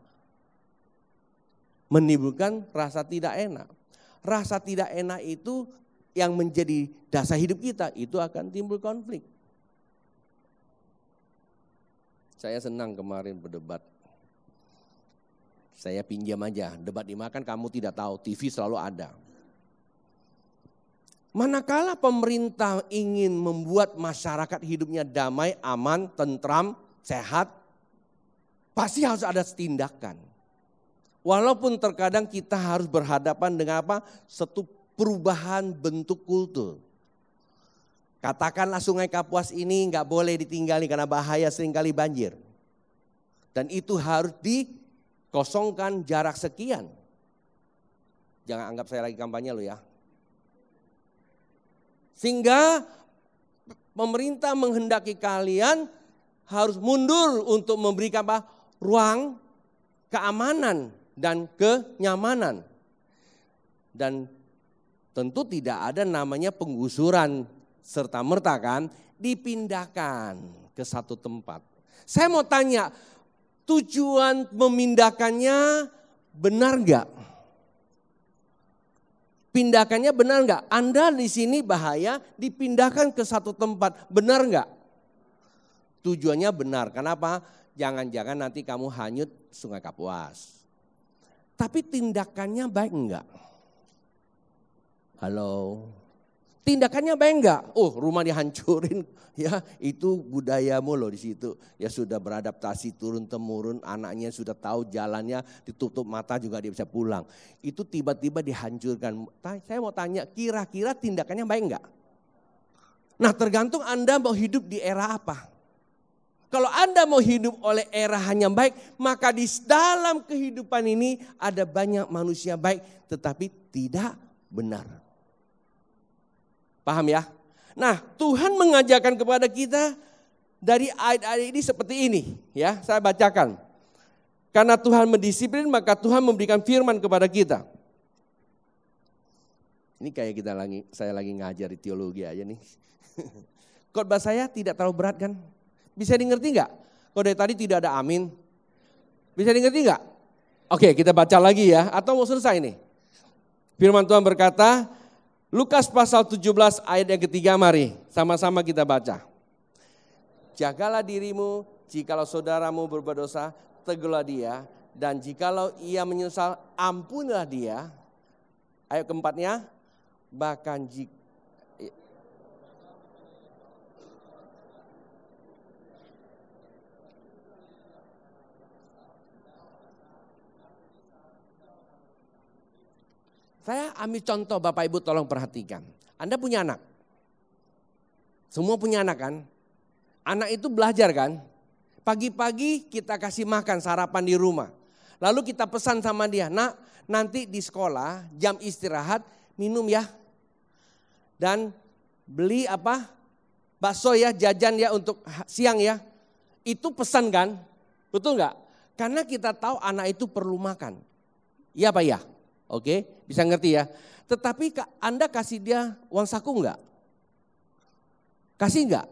Speaker 1: Menimbulkan rasa tidak enak. Rasa tidak enak itu yang menjadi dasar hidup kita, itu akan timbul konflik. Saya senang kemarin berdebat. Saya pinjam aja, debat dimakan kamu tidak tahu, TV selalu ada. Manakala pemerintah ingin membuat masyarakat hidupnya damai, aman, tentram, sehat, pasti harus ada tindakan. Walaupun terkadang kita harus berhadapan dengan apa? Satu perubahan bentuk kultur. Katakanlah Sungai Kapuas ini nggak boleh ditinggali karena bahaya, seringkali banjir. Dan itu harus dikosongkan jarak sekian. Jangan anggap saya lagi kampanye lo ya. Sehingga pemerintah menghendaki kalian harus mundur untuk memberikan apa? Ruang keamanan dan kenyamanan. Dan tentu tidak ada namanya penggusuran serta-merta kan, dipindahkan ke satu tempat. Saya mau tanya, tujuan memindahkannya benar enggak? Pindahkannya benar enggak? Anda di sini bahaya, dipindahkan ke satu tempat, benar enggak? Tujuannya benar, kenapa? Jangan-jangan nanti kamu hanyut Sungai Kapuas. Tapi tindakannya baik enggak? Halo? Tindakannya baik enggak? Oh, rumah dihancurin, ya itu budayamu loh di situ. Ya sudah beradaptasi turun temurun, anaknya sudah tahu jalannya, ditutup mata juga dia bisa pulang. Itu tiba-tiba dihancurkan. Saya mau tanya, kira-kira tindakannya baik enggak? Nah, tergantung Anda mau hidup di era apa. Kalau Anda mau hidup oleh era hanya baik, maka di dalam kehidupan ini ada banyak manusia baik, tetapi tidak benar. Paham ya? Nah, Tuhan mengajarkan kepada kita dari ayat-ayat ini seperti ini. Ya, saya bacakan. Karena Tuhan mendisiplin, maka Tuhan memberikan firman kepada kita. Ini kayak saya lagi ngajar di teologi aja nih. Khotbah saya tidak terlalu berat kan? Bisa dimengerti enggak? Kalau dari tadi tidak ada amin. Bisa dimengerti enggak? Oke, kita baca lagi ya. Atau mau selesai nih? Firman Tuhan berkata, Lukas pasal 17 ayat yang ketiga, mari sama-sama kita baca. Jagalah dirimu, jikalau saudaramu berbuat dosa, tegurlah dia. Dan jikalau ia menyesal, ampunilah dia. Ayat keempatnya, bahkan jika saya ambil contoh, Bapak Ibu tolong perhatikan. Anda punya anak. Semua punya anak kan? Anak itu belajar kan? Pagi-pagi kita kasih makan sarapan di rumah. Lalu kita pesan sama dia, nak nanti di sekolah jam istirahat minum ya. Dan beli apa? Bakso ya, jajan ya untuk siang ya. Itu pesan kan? Betul nggak? Karena kita tahu anak itu perlu makan. Iya apa ya? Oke, bisa ngerti ya. Tetapi Anda kasih dia uang saku enggak? Kasih enggak?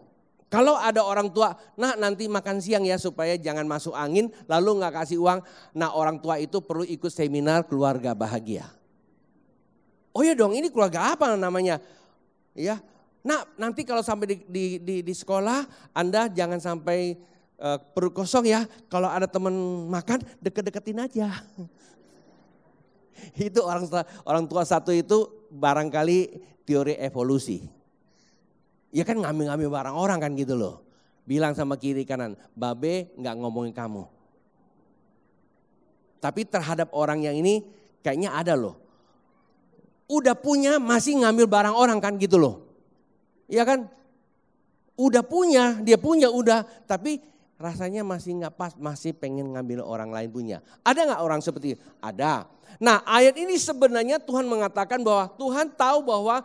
Speaker 1: Kalau ada orang tua, nah nanti makan siang ya supaya jangan masuk angin, lalu enggak kasih uang. Nah orang tua itu perlu ikut seminar keluarga bahagia. Oh ya dong, ini keluarga apa namanya? Ya, nah nanti kalau sampai di sekolah, Anda jangan sampai perut kosong ya. Kalau ada teman makan, deket-deketin aja. Itu orang tua satu itu barangkali teori evolusi. Ya kan ngambil-ngambil barang orang kan gitu loh. Bilang sama kiri kanan, babe nggak ngomongin kamu. Tapi terhadap orang yang ini kayaknya ada loh. Udah punya masih ngambil barang orang kan gitu loh. Iya kan? Udah punya, dia punya udah. Tapi rasanya masih nggak pas, masih pengen ngambil orang lain punya. Ada nggak orang seperti itu? Ada. Nah ayat ini sebenarnya Tuhan mengatakan bahwa Tuhan tahu bahwa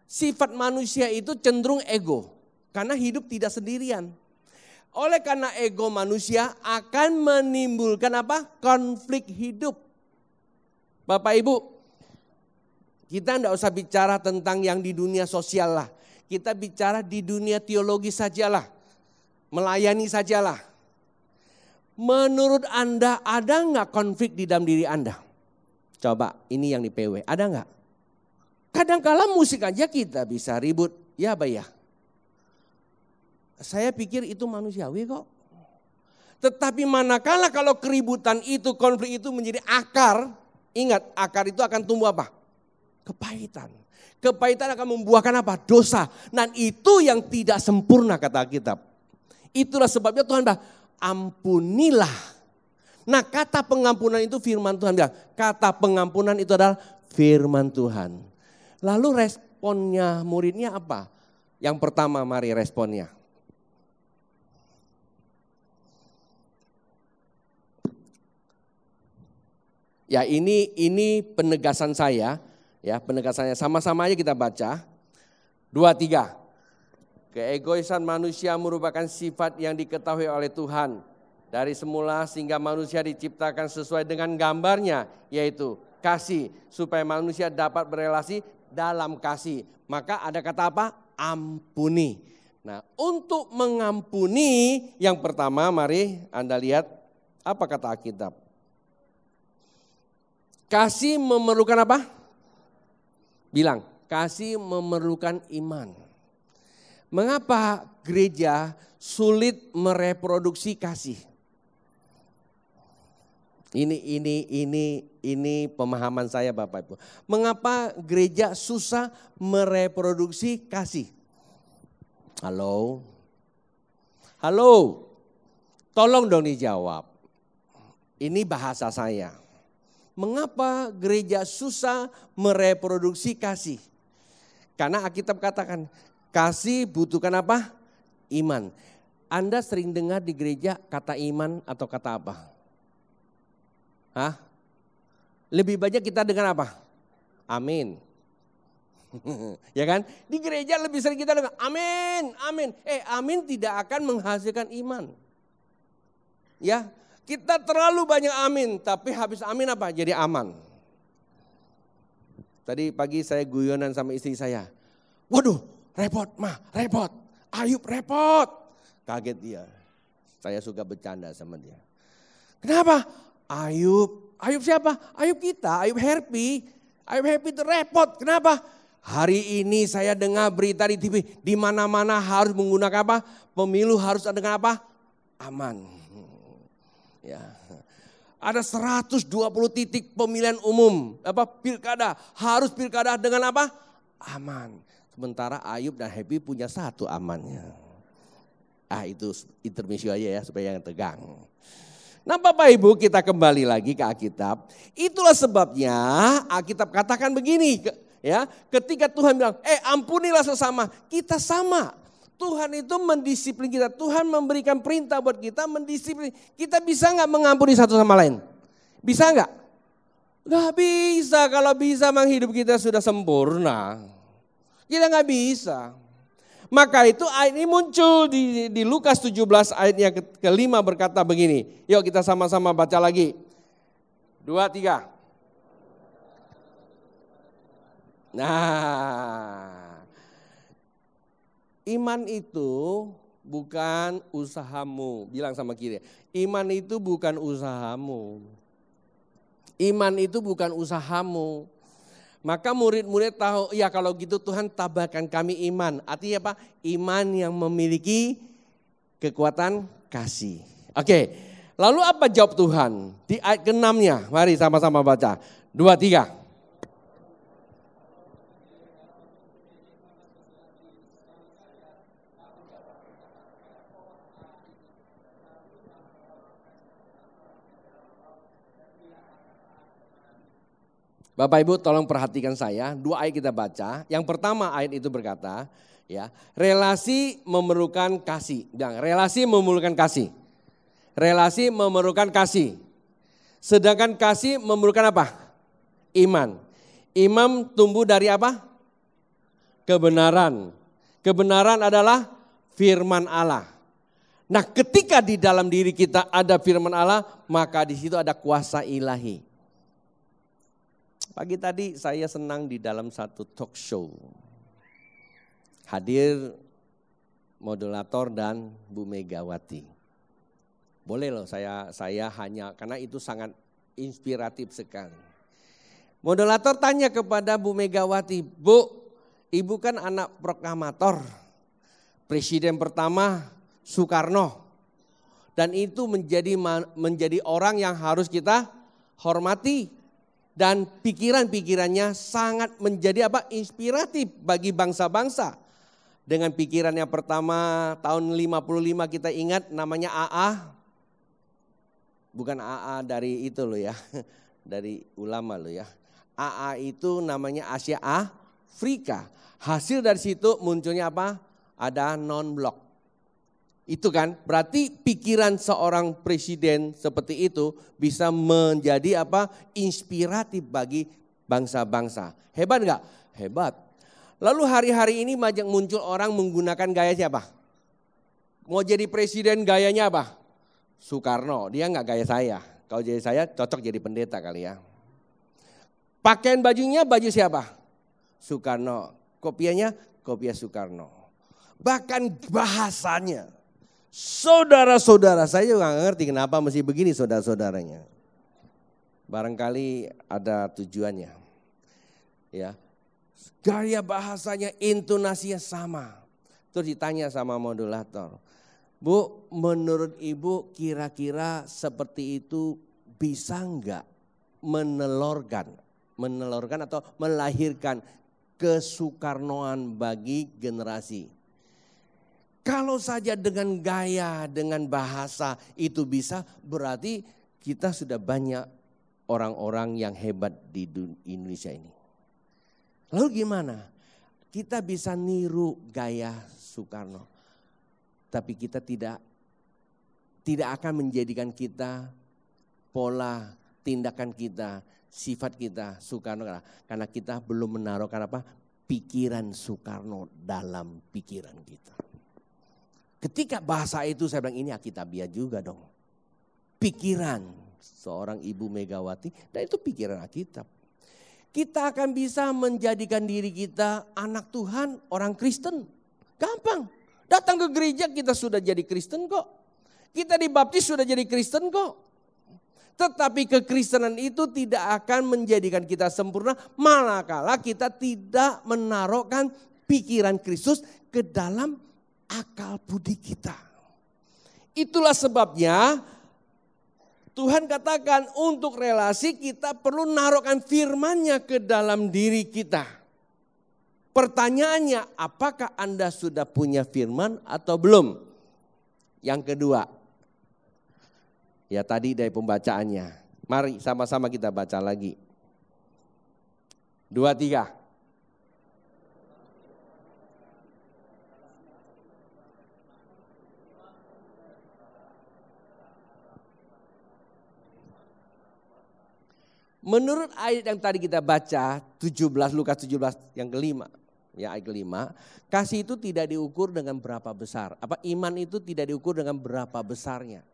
Speaker 1: sifat manusia itu cenderung ego. Karena hidup tidak sendirian. Oleh karena ego manusia akan menimbulkan apa? Konflik hidup. Bapak Ibu, kita tidak usah bicara tentang yang di dunia sosial lah. Kita bicara di dunia teologi sajalah. Melayani sajalah. Menurut Anda ada nggak konflik di dalam diri Anda? Coba ini yang di PW, ada nggak? Kadang-kala musik aja kita bisa ribut, ya Pak ya. Saya pikir itu manusiawi kok. Tetapi manakala kalau keributan itu, konflik itu menjadi akar, ingat akar itu akan tumbuh apa? Kepahitan. Kepahitan akan membuahkan apa? Dosa. Dan itu yang tidak sempurna kata Alkitab. Itulah sebabnya Tuhan bilang, ampunilah. Nah kata pengampunan itu firman Tuhan bilang. Kata pengampunan itu adalah firman Tuhan. Lalu responnya muridnya apa? Yang pertama mari responnya. Ya ini penegasan saya. Ya penegasannya sama-sama aja kita baca. 2, 3. Keegoisan manusia merupakan sifat yang diketahui oleh Tuhan. Dari semula sehingga manusia diciptakan sesuai dengan gambarnya, yaitu kasih. Supaya manusia dapat berelasi dalam kasih. Maka ada kata apa? Ampuni. Nah untuk mengampuni yang pertama mari Anda lihat apa kata Alkitab. Kasih memerlukan apa? Bilang, kasih memerlukan iman. Mengapa gereja sulit mereproduksi kasih? Ini pemahaman saya Bapak Ibu. Mengapa gereja susah mereproduksi kasih? Halo? Halo? Tolong dong dijawab. Ini bahasa saya. Mengapa gereja susah mereproduksi kasih? Karena Alkitab katakan kasih butuhkan apa? Iman. Anda sering dengar di gereja kata iman atau kata apa? Hah? Lebih banyak kita dengar apa? Amin. Ya kan? Di gereja lebih sering kita dengar amin, amin. Amin tidak akan menghasilkan iman. Ya, kita terlalu banyak amin, tapi habis amin apa? Jadi aman. Tadi pagi saya guyonan sama istri saya. Waduh, repot mah, repot. Ayub repot. Kaget dia. Saya suka bercanda sama dia. Kenapa? Ayub siapa? Ayub kita, Ayub Herpi. Ayub Herpi itu repot. Kenapa? Hari ini saya dengar berita di TV, di mana-mana harus menggunakan apa? Pemilu harus dengan apa? Aman. Ya. Ada 120 titik pemilihan umum, pilkada, harus pilkada dengan apa? Aman. Sementara Ayub dan Happy punya satu amannya. Itu intermezzo aja ya supaya yang tegang. Nah Bapak Ibu, kita kembali lagi ke Alkitab. Itulah sebabnya Alkitab katakan begini, ya, ketika Tuhan bilang, ampunilah sesama, kita sama. Tuhan itu mendisiplin kita, Tuhan memberikan perintah buat kita mendisiplin. Kita bisa nggak mengampuni satu sama lain? Bisa nggak? Nggak bisa, kalau bisa memang hidup kita sudah sempurna. Kita nggak bisa. Maka itu ayat ini muncul di Lukas 17 ayatnya ke-5 berkata begini. Yuk kita sama-sama baca lagi. 2, 3. Nah, iman itu bukan usahamu. Bilang sama kiri. Iman itu bukan usahamu. Iman itu bukan usahamu. Maka murid-murid tahu, ya kalau gitu Tuhan tambahkan kami iman. Artinya apa? Iman yang memiliki kekuatan kasih. Oke, lalu apa jawab Tuhan? Di ayat ke-6-nya, mari sama-sama baca. 2, 3. Bapak Ibu tolong perhatikan saya, 2 ayat kita baca. Yang pertama ayat itu berkata, ya, relasi memerlukan kasih. Relasi memerlukan kasih. Relasi memerlukan kasih. Sedangkan kasih memerlukan apa? Iman. Iman tumbuh dari apa? Kebenaran. Kebenaran adalah firman Allah. Nah, ketika di dalam diri kita ada firman Allah, maka di situ ada kuasa ilahi. Pagi tadi saya senang di dalam satu talk show. Hadir moderator dan Bu Megawati. Boleh loh saya hanya karena itu sangat inspiratif sekali. Moderator tanya kepada Bu Megawati, "Bu, Ibu kan anak proklamator. Presiden pertama Soekarno. Dan itu menjadi orang yang harus kita hormati. Dan pikiran-pikirannya sangat menjadi apa? Inspiratif bagi bangsa-bangsa. Dengan pikiran yang pertama tahun 55 kita ingat namanya AA. Bukan AA dari itu loh ya, dari ulama loh ya. AA itu namanya Asia Afrika. Hasil dari situ munculnya apa? Ada non-blok. Itu kan berarti pikiran seorang presiden seperti itu bisa menjadi apa? Inspiratif bagi bangsa-bangsa. Hebat enggak? Hebat. Lalu hari-hari ini banyak muncul orang menggunakan gaya siapa? Mau jadi presiden gayanya apa? Soekarno, dia enggak gaya saya. Kalau jadi saya cocok jadi pendeta kali ya. Pakaian bajunya baju siapa? Soekarno. Kopiahnya kopiah Soekarno. Bahkan bahasanya. Saudara-saudara, saya juga gak ngerti kenapa mesti begini saudara-saudaranya. Barangkali ada tujuannya. Ya, gaya bahasanya, intonasinya sama. Terus ditanya sama modulator, "Bu, menurut Ibu kira-kira seperti itu bisa enggak menelorkan atau melahirkan kesukarnoan bagi generasi?" Kalau saja dengan gaya, dengan bahasa itu bisa, berarti kita sudah banyak orang-orang yang hebat di Indonesia ini. Lalu gimana? Kita bisa niru gaya Soekarno, tapi kita tidak akan menjadikan kita pola tindakan kita, sifat kita Soekarno, karena kita belum menaruhkan apa? Pikiran Soekarno dalam pikiran kita. Ketika bahasa itu saya bilang ini Alkitabiah juga dong. Pikiran seorang Ibu Megawati dan itu pikiran Alkitab. Kita akan bisa menjadikan diri kita anak Tuhan, orang Kristen. Gampang. Datang ke gereja kita sudah jadi Kristen kok. Kita dibaptis sudah jadi Kristen kok. Tetapi kekristenan itu tidak akan menjadikan kita sempurna manakala kita tidak menaruhkan pikiran Kristus ke dalam akal budi kita. Itulah sebabnya Tuhan katakan untuk relasi kita perlu naruhkan firman-Nya ke dalam diri kita. Pertanyaannya, apakah Anda sudah punya firman atau belum? Yang kedua, ya tadi dari pembacaannya. Mari sama-sama kita baca lagi. 2, 3. Menurut ayat yang tadi kita baca, 17 Lukas 17 yang kelima. Ya, ayat kelima, kasih itu tidak diukur dengan berapa besar. Iman itu tidak diukur dengan berapa besarnya.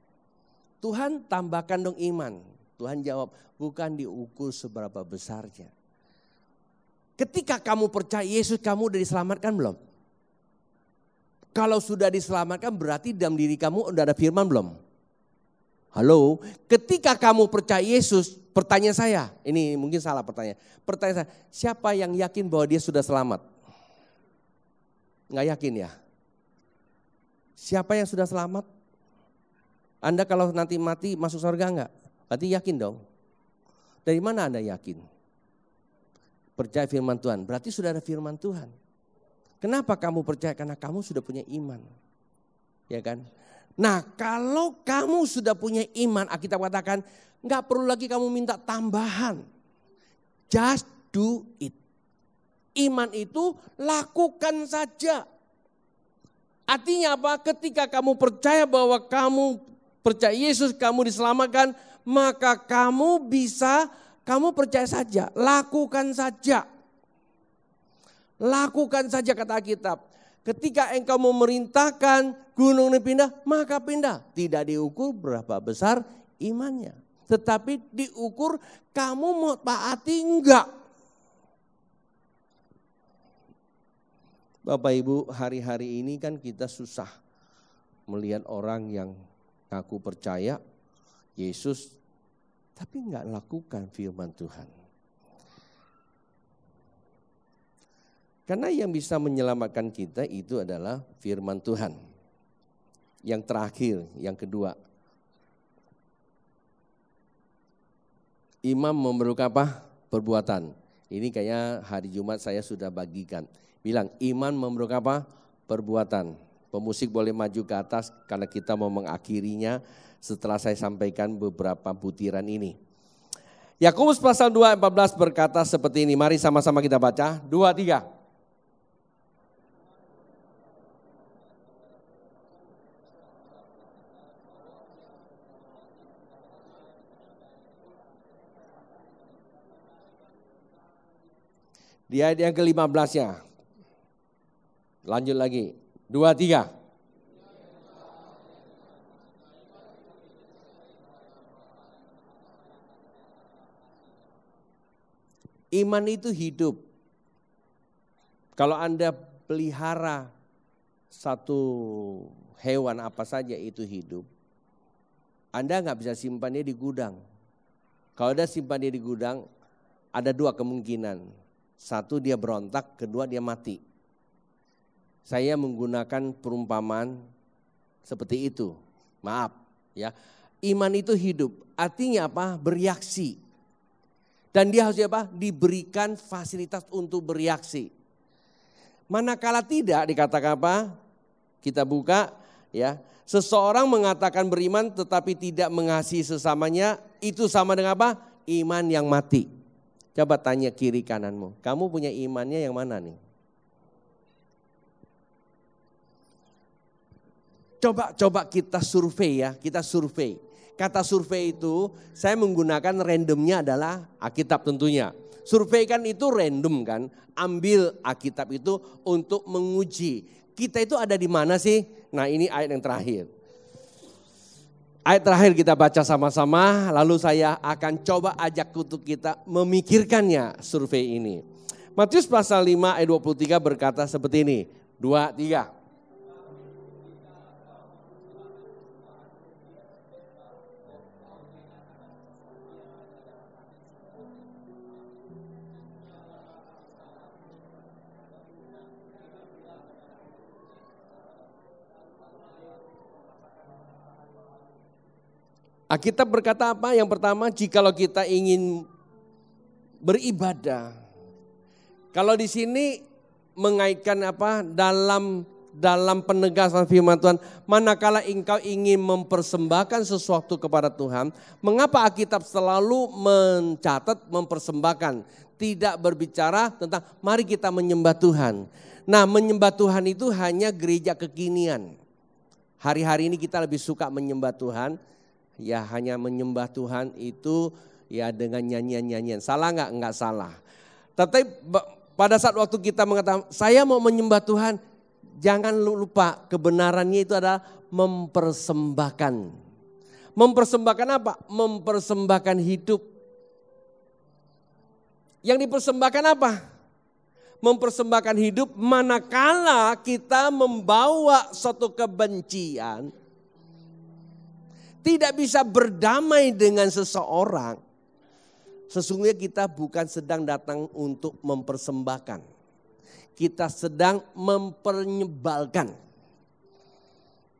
Speaker 1: Tuhan tambahkan dong iman. Tuhan jawab, bukan diukur seberapa besarnya. Ketika kamu percaya Yesus, kamu udah diselamatkan belum? Kalau sudah diselamatkan berarti dalam diri kamu udah ada firman belum? Halo, ketika kamu percaya Yesus, pertanyaan saya, ini mungkin salah pertanyaan. Pertanyaan saya, siapa yang yakin bahwa dia sudah selamat? Nggak yakin ya? Siapa yang sudah selamat? Anda kalau nanti mati masuk surga enggak? Berarti yakin dong. Dari mana Anda yakin? Percaya firman Tuhan. Berarti sudah ada firman Tuhan. Kenapa kamu percaya? Karena kamu sudah punya iman. Ya kan? Nah kalau kamu sudah punya iman, Alkitab katakan enggak perlu lagi kamu minta tambahan. Just do it. Iman itu lakukan saja. Artinya apa? Ketika kamu percaya bahwa kamu percaya Yesus, kamu diselamatkan, maka kamu percaya saja, lakukan saja. Lakukan saja kata Alkitab. Ketika engkau memerintahkan gunung ini pindah, maka pindah. Tidak diukur berapa besar imannya. Tetapi diukur kamu mau taati enggak. Bapak Ibu, hari-hari ini kan kita susah melihat orang yang ngaku percaya Yesus tapi enggak lakukan firman Tuhan. Karena yang bisa menyelamatkan kita itu adalah firman Tuhan. Yang terakhir, yang kedua. Imam memerlukan apa? Perbuatan. Ini kayaknya hari Jumat saya sudah bagikan. Bilang iman memerlukan apa? Perbuatan. Pemusik boleh maju ke atas karena kita mau mengakhirinya setelah saya sampaikan beberapa butiran ini. Yakobus pasal 2 ayat 14 berkata seperti ini. Mari sama-sama kita baca. 2, 3. Di ayat yang ke-15-nya. Lanjut lagi. 2, 3. Iman itu hidup. Kalau Anda pelihara satu hewan apa saja itu hidup. Anda nggak bisa simpan dia di gudang. Kalau Anda simpan dia di gudang, ada 2 kemungkinan. 1 dia berontak, kedua dia mati. Saya menggunakan perumpamaan seperti itu. Maaf ya. Iman itu hidup. Artinya apa? Bereaksi. Dan dia harus apa? Diberikan fasilitas untuk bereaksi. Manakala tidak dikatakan apa? Kita buka ya. Seseorang mengatakan beriman tetapi tidak mengasihi sesamanya, itu sama dengan apa? Iman yang mati. Coba tanya kiri kananmu, kamu punya imannya yang mana nih? Coba kita survei ya, kita survei. Kata survei itu saya menggunakan randomnya adalah Alkitab tentunya. Survei kan itu random kan, ambil Alkitab itu untuk menguji. Kita itu ada di mana sih? Nah ini ayat yang terakhir. Ayat terakhir kita baca sama-sama, lalu saya akan coba ajak untuk kita memikirkannya survei ini. Matius pasal 5 ayat 23 berkata seperti ini, 2, 3. Alkitab berkata apa? Yang pertama, jikalau kita ingin beribadah. Kalau di sini mengaitkan apa? Dalam penegasan firman Tuhan, manakala engkau ingin mempersembahkan sesuatu kepada Tuhan, mengapa Alkitab selalu mencatat mempersembahkan, tidak berbicara tentang mari kita menyembah Tuhan. Nah, menyembah Tuhan itu hanya gereja kekinian. Hari-hari ini kita lebih suka menyembah Tuhan, ya hanya menyembah Tuhan itu ya dengan nyanyian-nyanyian. Salah nggak? Nggak salah. Tetapi pada saat waktu kita mengatakan saya mau menyembah Tuhan, jangan lupa kebenarannya itu adalah mempersembahkan. Mempersembahkan apa? Mempersembahkan hidup. Yang dipersembahkan apa? Mempersembahkan hidup manakala kita membawa suatu kebencian. Tidak bisa berdamai dengan seseorang. Sesungguhnya kita bukan sedang datang untuk mempersembahkan. Kita sedang mempernyebalkan.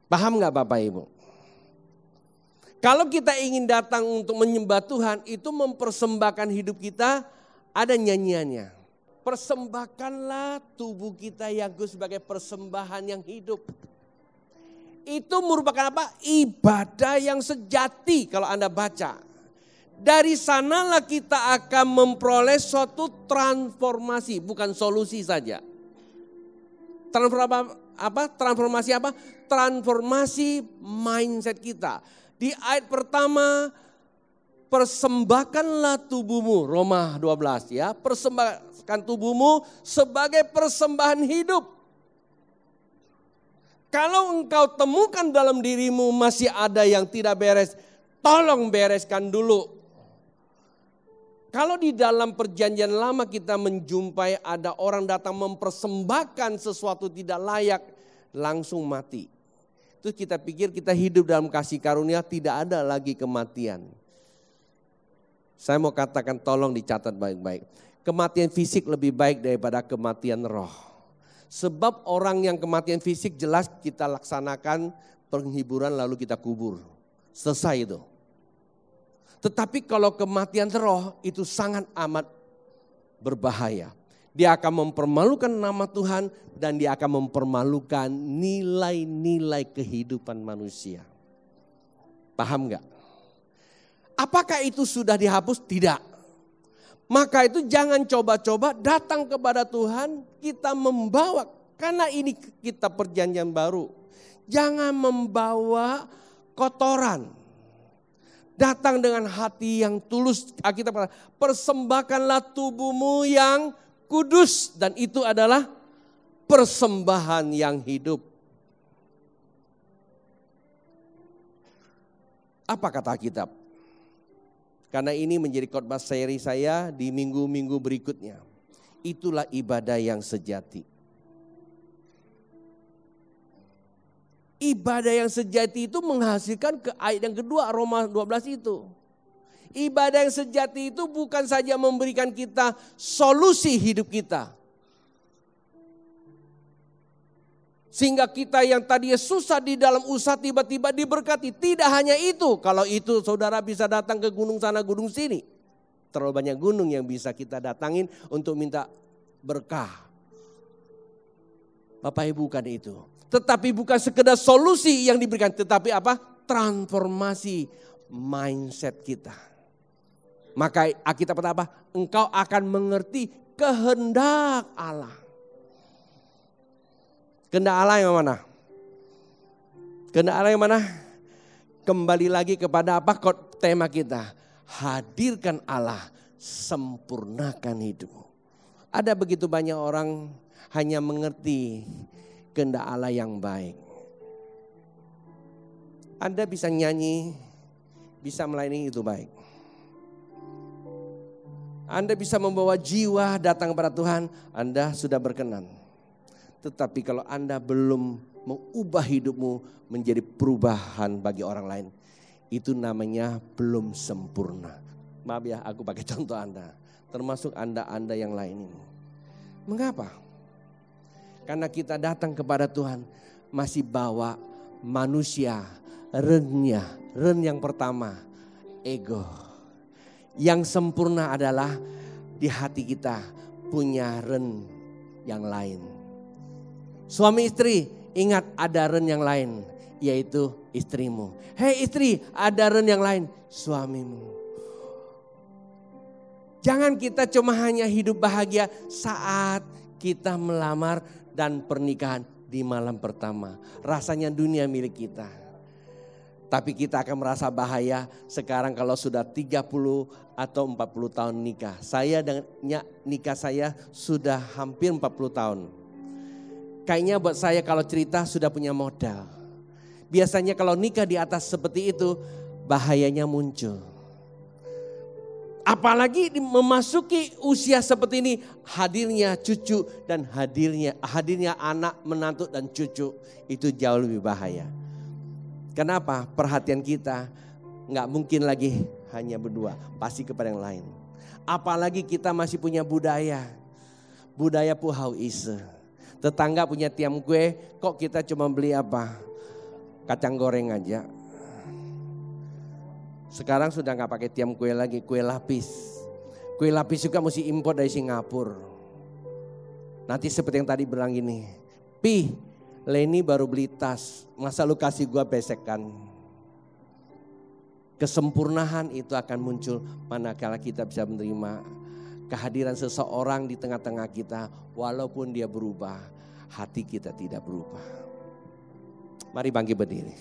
Speaker 1: Paham gak Bapak Ibu? Kalau kita ingin datang untuk menyembah Tuhan, itu mempersembahkan hidup kita, ada nyanyiannya. Persembahkanlah tubuh kita yang sebagai persembahan yang hidup. Itu merupakan apa? Ibadah yang sejati kalau Anda baca. Dari sanalah kita akan memperoleh suatu transformasi, bukan solusi saja. Transformasi apa? Transformasi mindset kita. Di ayat pertama, persembahkanlah tubuhmu, Roma 12 ya. Persembahkan tubuhmu sebagai persembahan hidup. Kalau engkau temukan dalam dirimu masih ada yang tidak beres, tolong bereskan dulu. Kalau di dalam perjanjian lama kita menjumpai ada orang datang mempersembahkan sesuatu tidak layak, langsung mati. Terus kita pikir kita hidup dalam kasih karunia, tidak ada lagi kematian. Saya mau katakan tolong dicatat baik-baik. Kematian fisik lebih baik daripada kematian roh. Sebab orang yang kematian fisik jelas kita laksanakan penghiburan lalu kita kubur. Selesai itu. Tetapi kalau kematian roh itu sangat amat berbahaya. Dia akan mempermalukan nama Tuhan dan dia akan mempermalukan nilai-nilai kehidupan manusia. Paham enggak? Apakah itu sudah dihapus? Tidak. Maka itu jangan coba-coba datang kepada Tuhan kita membawa. Karena ini kita perjanjian baru. Jangan membawa kotoran. Datang dengan hati yang tulus. Kita persembahkanlah tubuhmu yang kudus. Dan itu adalah persembahan yang hidup. Apa kata Alkitab? Karena ini menjadi khotbah seri saya di minggu-minggu berikutnya. Itulah ibadah yang sejati. Ibadah yang sejati itu menghasilkan ke ayat yang kedua Roma 12 itu. Ibadah yang sejati itu bukan saja memberikan kita solusi hidup kita. Sehingga kita yang tadinya susah di dalam usaha tiba-tiba diberkati. Tidak hanya itu. Kalau itu saudara bisa datang ke gunung sana gunung sini. Terlalu banyak gunung yang bisa kita datangin untuk minta berkah. Bapak Ibu bukan itu. Tetapi bukan sekedar solusi yang diberikan. Tetapi apa? Transformasi mindset kita. Maka Alkitab apa? Engkau akan mengerti kehendak Allah. Kehendak Allah yang mana? Kehendak Allah yang mana? Kembali lagi kepada apa tema kita. Hadirkan Allah, sempurnakan hidupmu. Ada begitu banyak orang hanya mengerti kehendak Allah yang baik. Anda bisa nyanyi, bisa melayani itu baik. Anda bisa membawa jiwa datang kepada Tuhan, Anda sudah berkenan. Tetapi kalau Anda belum mengubah hidupmu menjadi perubahan bagi orang lain, itu namanya belum sempurna. Maaf ya, aku pakai contoh Anda, termasuk Anda yang lain ini. Mengapa? Karena kita datang kepada Tuhan masih bawa manusia rennya. Ren yang pertama, ego. Yang sempurna adalah di hati kita punya ren yang lain. Suami istri, ingat ada ren yang lain, yaitu istrimu. Hei istri, ada ren yang lain, suamimu. Jangan kita cuma hanya hidup bahagia saat kita melamar dan pernikahan di malam pertama. Rasanya dunia milik kita. Tapi kita akan merasa bahaya sekarang kalau sudah 30 atau 40 tahun nikah. Saya dengan nikah saya sudah hampir 40 tahun. Kayaknya buat saya kalau cerita sudah punya modal. Biasanya kalau nikah di atas seperti itu bahayanya muncul. Apalagi memasuki usia seperti ini, hadirnya cucu dan hadirnya anak, menantu dan cucu itu jauh lebih bahaya. Kenapa? Perhatian kita nggak mungkin lagi hanya berdua, pasti kepada yang lain. Apalagi kita masih punya budaya puhau ise. Tetangga punya tiam kue, kok kita cuma beli apa? Kacang goreng aja. Sekarang sudah nggak pakai tiam kue lagi, kue lapis. Kue lapis juga mesti impor dari Singapura. Nanti seperti yang tadi bilang gini, Pi, Leni baru beli tas, masa lu kasih gua besekan? Kesempurnaan itu akan muncul manakala kita bisa menerima kehadiran seseorang di tengah-tengah kita. Walaupun dia berubah, hati kita tidak berubah. Mari bangkit berdiri.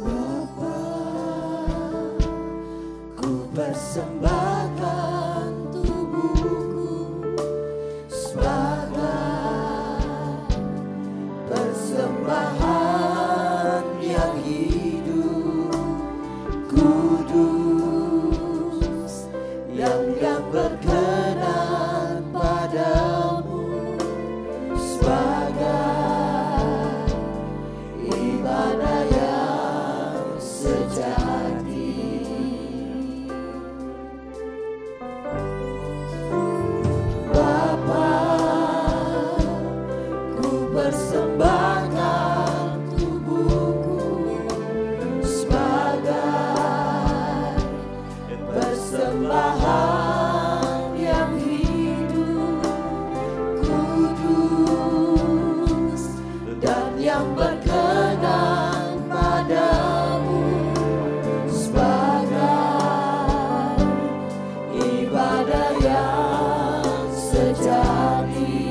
Speaker 5: Bapa, ku persembahkan persembahan yang hidup, kudus, yang berkenan padamu, sebagai ibadah yang sejati. Bapa, ku persembahkan tubuhku sebagai persembahan yang hidup, kudus, dan yang berkenan padamu, sebagai ibadah yang sejati.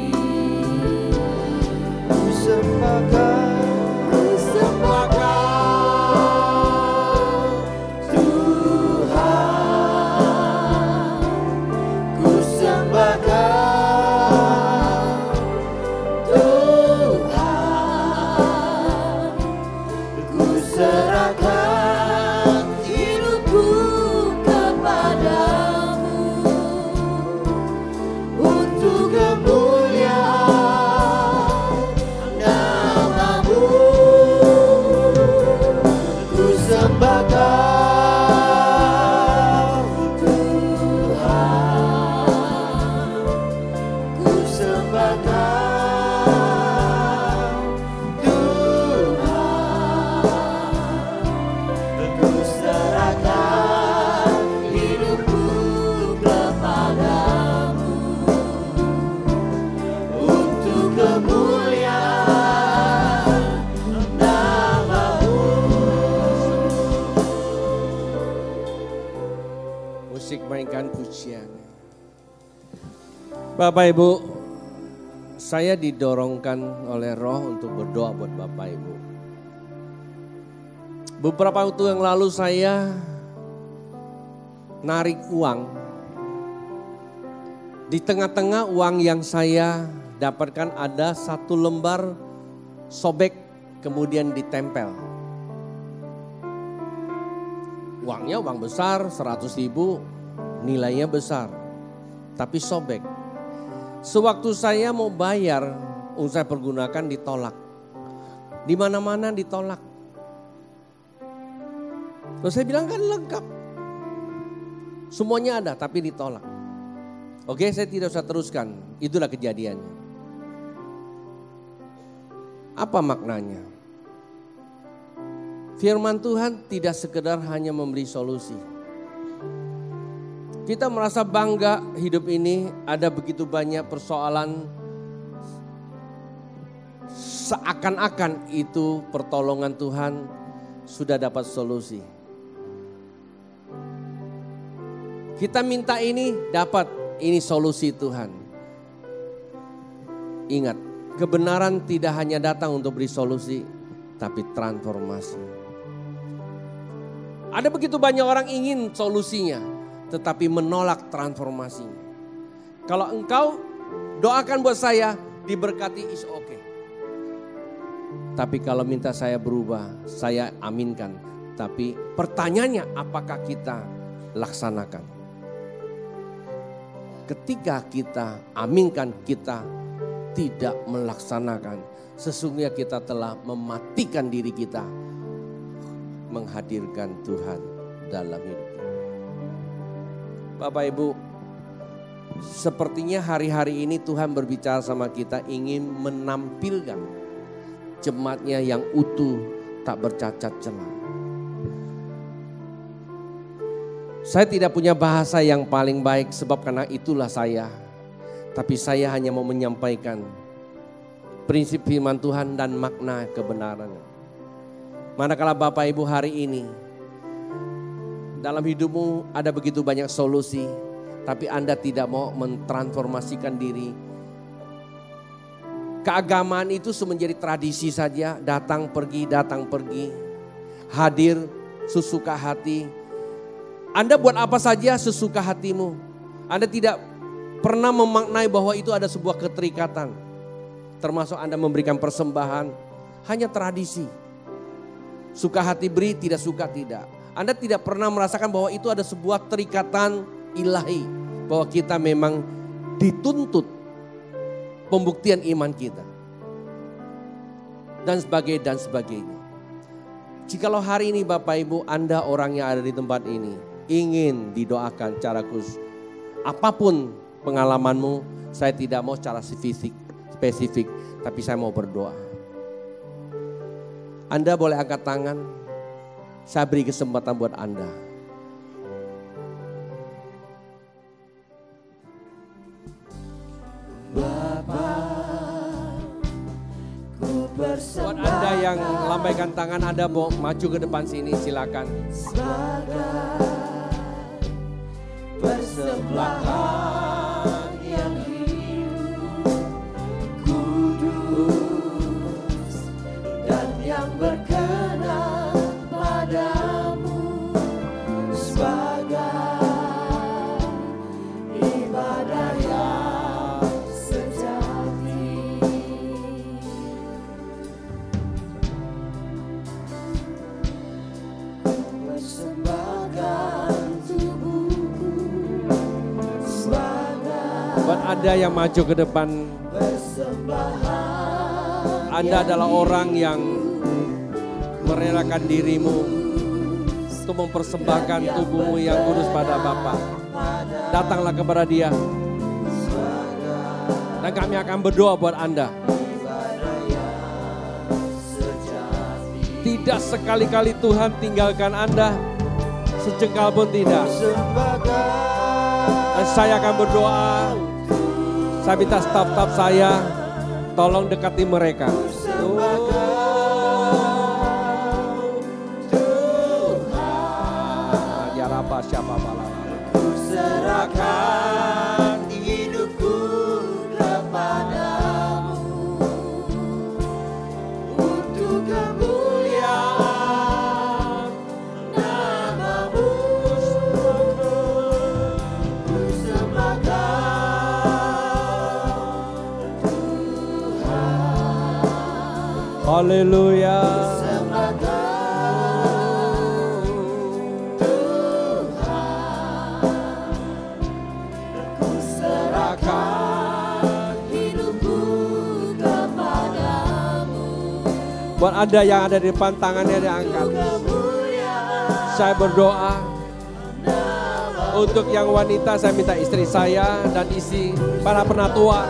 Speaker 5: Serahkan hidupku kepadamu untuk kemuliaan nama-Mu. Ku sembahkan Tuhan, ku sembahkan
Speaker 1: mainkan pujian. Bapak Ibu, saya didorongkan oleh Roh untuk berdoa buat Bapak Ibu. Beberapa waktu yang lalu saya narik uang. Di tengah-tengah uang yang saya dapatkan ada satu lembar sobek kemudian ditempel. Uangnya uang besar 100.000, nilainya besar, tapi sobek. Sewaktu saya mau bayar, saya pergunakan ditolak. Di mana-mana ditolak. Terus saya bilang kan lengkap. Semuanya ada tapi ditolak. Oke, saya tidak usah teruskan. Itulah kejadiannya. Apa maknanya? Firman Tuhan tidak sekedar hanya memberi solusi. Kita merasa bangga hidup ini ada begitu banyak persoalan, seakan-akan itu pertolongan Tuhan sudah dapat solusi. Kita minta ini dapat, ini solusi Tuhan. Ingat, kebenaran tidak hanya datang untuk beri solusi, tapi transformasi. Ada begitu banyak orang ingin solusinya, tetapi menolak transformasinya. Kalau engkau doakan buat saya, diberkati is okay. Tapi kalau minta saya berubah, saya aminkan. Tapi pertanyaannya, apakah kita laksanakan? Ketika kita aminkan, kita tidak melaksanakan, sesungguhnya kita telah mematikan diri kita menghadirkan Tuhan dalam hidup kita. Bapak Ibu, sepertinya hari-hari ini Tuhan berbicara sama kita, ingin menampilkan jemaatnya yang utuh, tak bercacat celah. Saya tidak punya bahasa yang paling baik sebab karena itulah saya. Tapi saya hanya mau menyampaikan prinsip firman Tuhan dan makna kebenarannya. Manakala Bapak Ibu hari ini dalam hidupmu ada begitu banyak solusi, tapi Anda tidak mau mentransformasikan diri. Keagamaan itu menjadi tradisi saja, datang pergi, hadir sesuka hati. Anda buat apa saja sesuka hatimu. Anda tidak pernah memaknai bahwa itu ada sebuah keterikatan. Termasuk Anda memberikan persembahan, hanya tradisi. Suka hati beri, tidak suka tidak. Anda tidak pernah merasakan bahwa itu ada sebuah terikatan ilahi. Bahwa kita memang dituntut pembuktian iman kita. Dan sebagainya. Jikalau hari ini Bapak Ibu Anda orang yang ada di tempat ini ingin didoakan secara khusus. Apapun pengalamanmu, saya tidak mau secara spesifik. Tapi saya mau berdoa. Anda boleh angkat tangan, saya beri kesempatan buat Anda. Buat Anda yang lambaikan tangan, Anda mau maju ke depan sini, silakan.
Speaker 5: Persembahkan yang hidup, kudus dan yang berkenan padamu sebagai ibadah yang sejati. Persembahkan tubuhku sebagai.
Speaker 1: Buat Anda yang maju ke depan, Anda adalah orang yang merelakan dirimu untuk mempersembahkan tubuhmu yang kudus pada Bapa. Datanglah kepada Dia. Dan kami akan berdoa buat Anda. Tidak sekali-kali Tuhan tinggalkan Anda, sejengkal pun tidak. Dan saya akan berdoa, saya minta staf-staf saya, tolong dekati mereka. Siapa malam?
Speaker 5: Serahkan hidupku kepadamu untuk kemuliaan nama-Mu. Ku sembahkan Tuhan.
Speaker 1: Haleluya. Buat Anda yang ada di depan, tangannya diangkat. Saya berdoa untuk yang wanita, saya minta istri saya dan isi para penatua.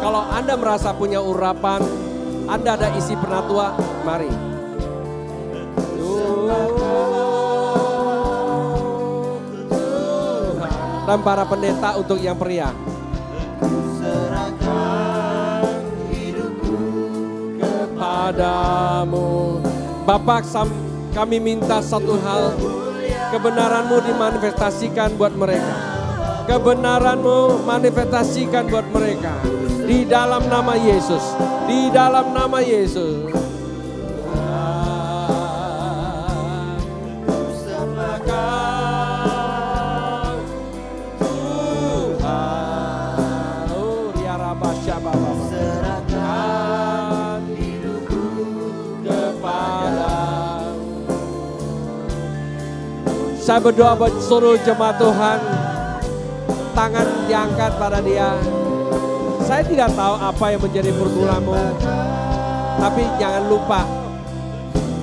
Speaker 1: Kalau Anda merasa punya urapan, Anda ada isi penatua, mari. Dan para pendeta untuk yang pria. Kepadamu Bapak, kami minta satu hal, kebenaran-Mu dimanifestasikan buat mereka. Kebenaran-Mu manifestasikan buat mereka. Di dalam nama Yesus. Di dalam nama Yesus. Saya berdoa buat seluruh jemaat Tuhan, tangan diangkat pada dia. Saya tidak tahu apa yang menjadi pergulamu, tapi jangan lupa,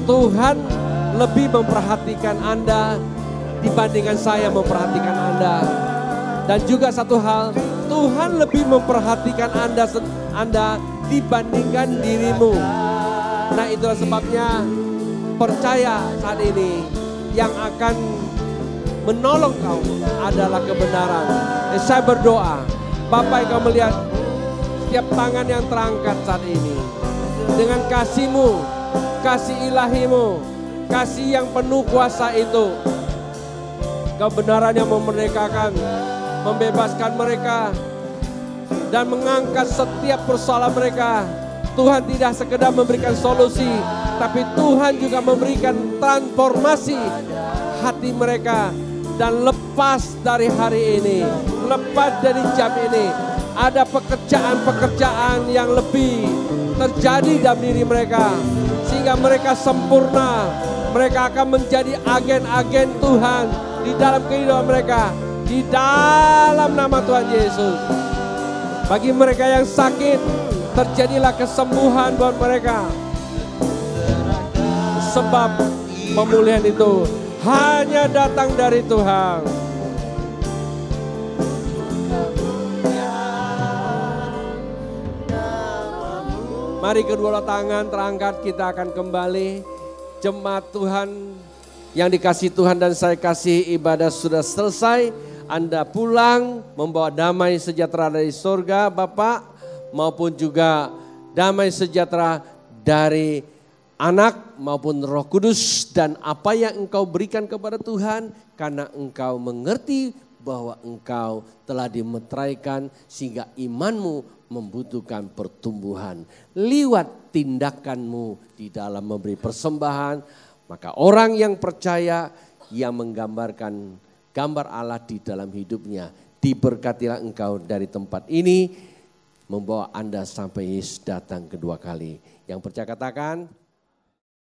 Speaker 1: Tuhan lebih memperhatikan Anda dibandingkan saya memperhatikan Anda. Dan juga satu hal, Tuhan lebih memperhatikan Anda dibandingkan dirimu. Nah, itulah sebabnya percaya saat ini yang akan menolong kau adalah kebenaran. Saya berdoa, Bapak yang kau melihat setiap tangan yang terangkat saat ini, dengan kasih-Mu, kasih ilahi-Mu, kasih yang penuh kuasa itu, kebenaran yang memerdekakan, membebaskan mereka, dan mengangkat setiap persoalan mereka. Tuhan tidak sekedar memberikan solusi, tapi Tuhan juga memberikan transformasi hati mereka. Dan lepas dari hari ini, lepas dari jam ini, ada pekerjaan-pekerjaan yang lebih terjadi dalam diri mereka. Sehingga mereka sempurna, mereka akan menjadi agen-agen Tuhan di dalam kehidupan mereka. Di dalam nama Tuhan Yesus. Bagi mereka yang sakit, terjadilah kesembuhan buat mereka. Sebab pemulihan itu hanya datang dari Tuhan. Mari kedua tangan terangkat, kita akan kembali. Jemaat Tuhan yang dikasihi Tuhan dan saya kasih, ibadah sudah selesai. Anda pulang membawa damai sejahtera dari surga Bapak, maupun juga damai sejahtera dari Anak maupun Roh Kudus, dan apa yang engkau berikan kepada Tuhan karena engkau mengerti bahwa engkau telah dimeteraikan sehingga imanmu membutuhkan pertumbuhan. Liwat tindakanmu di dalam memberi persembahan, maka orang yang percaya yang menggambarkan gambar Allah di dalam hidupnya, diberkatilah engkau dari tempat ini membawa Anda sampai Yesus datang kedua kali. Yang percaya katakan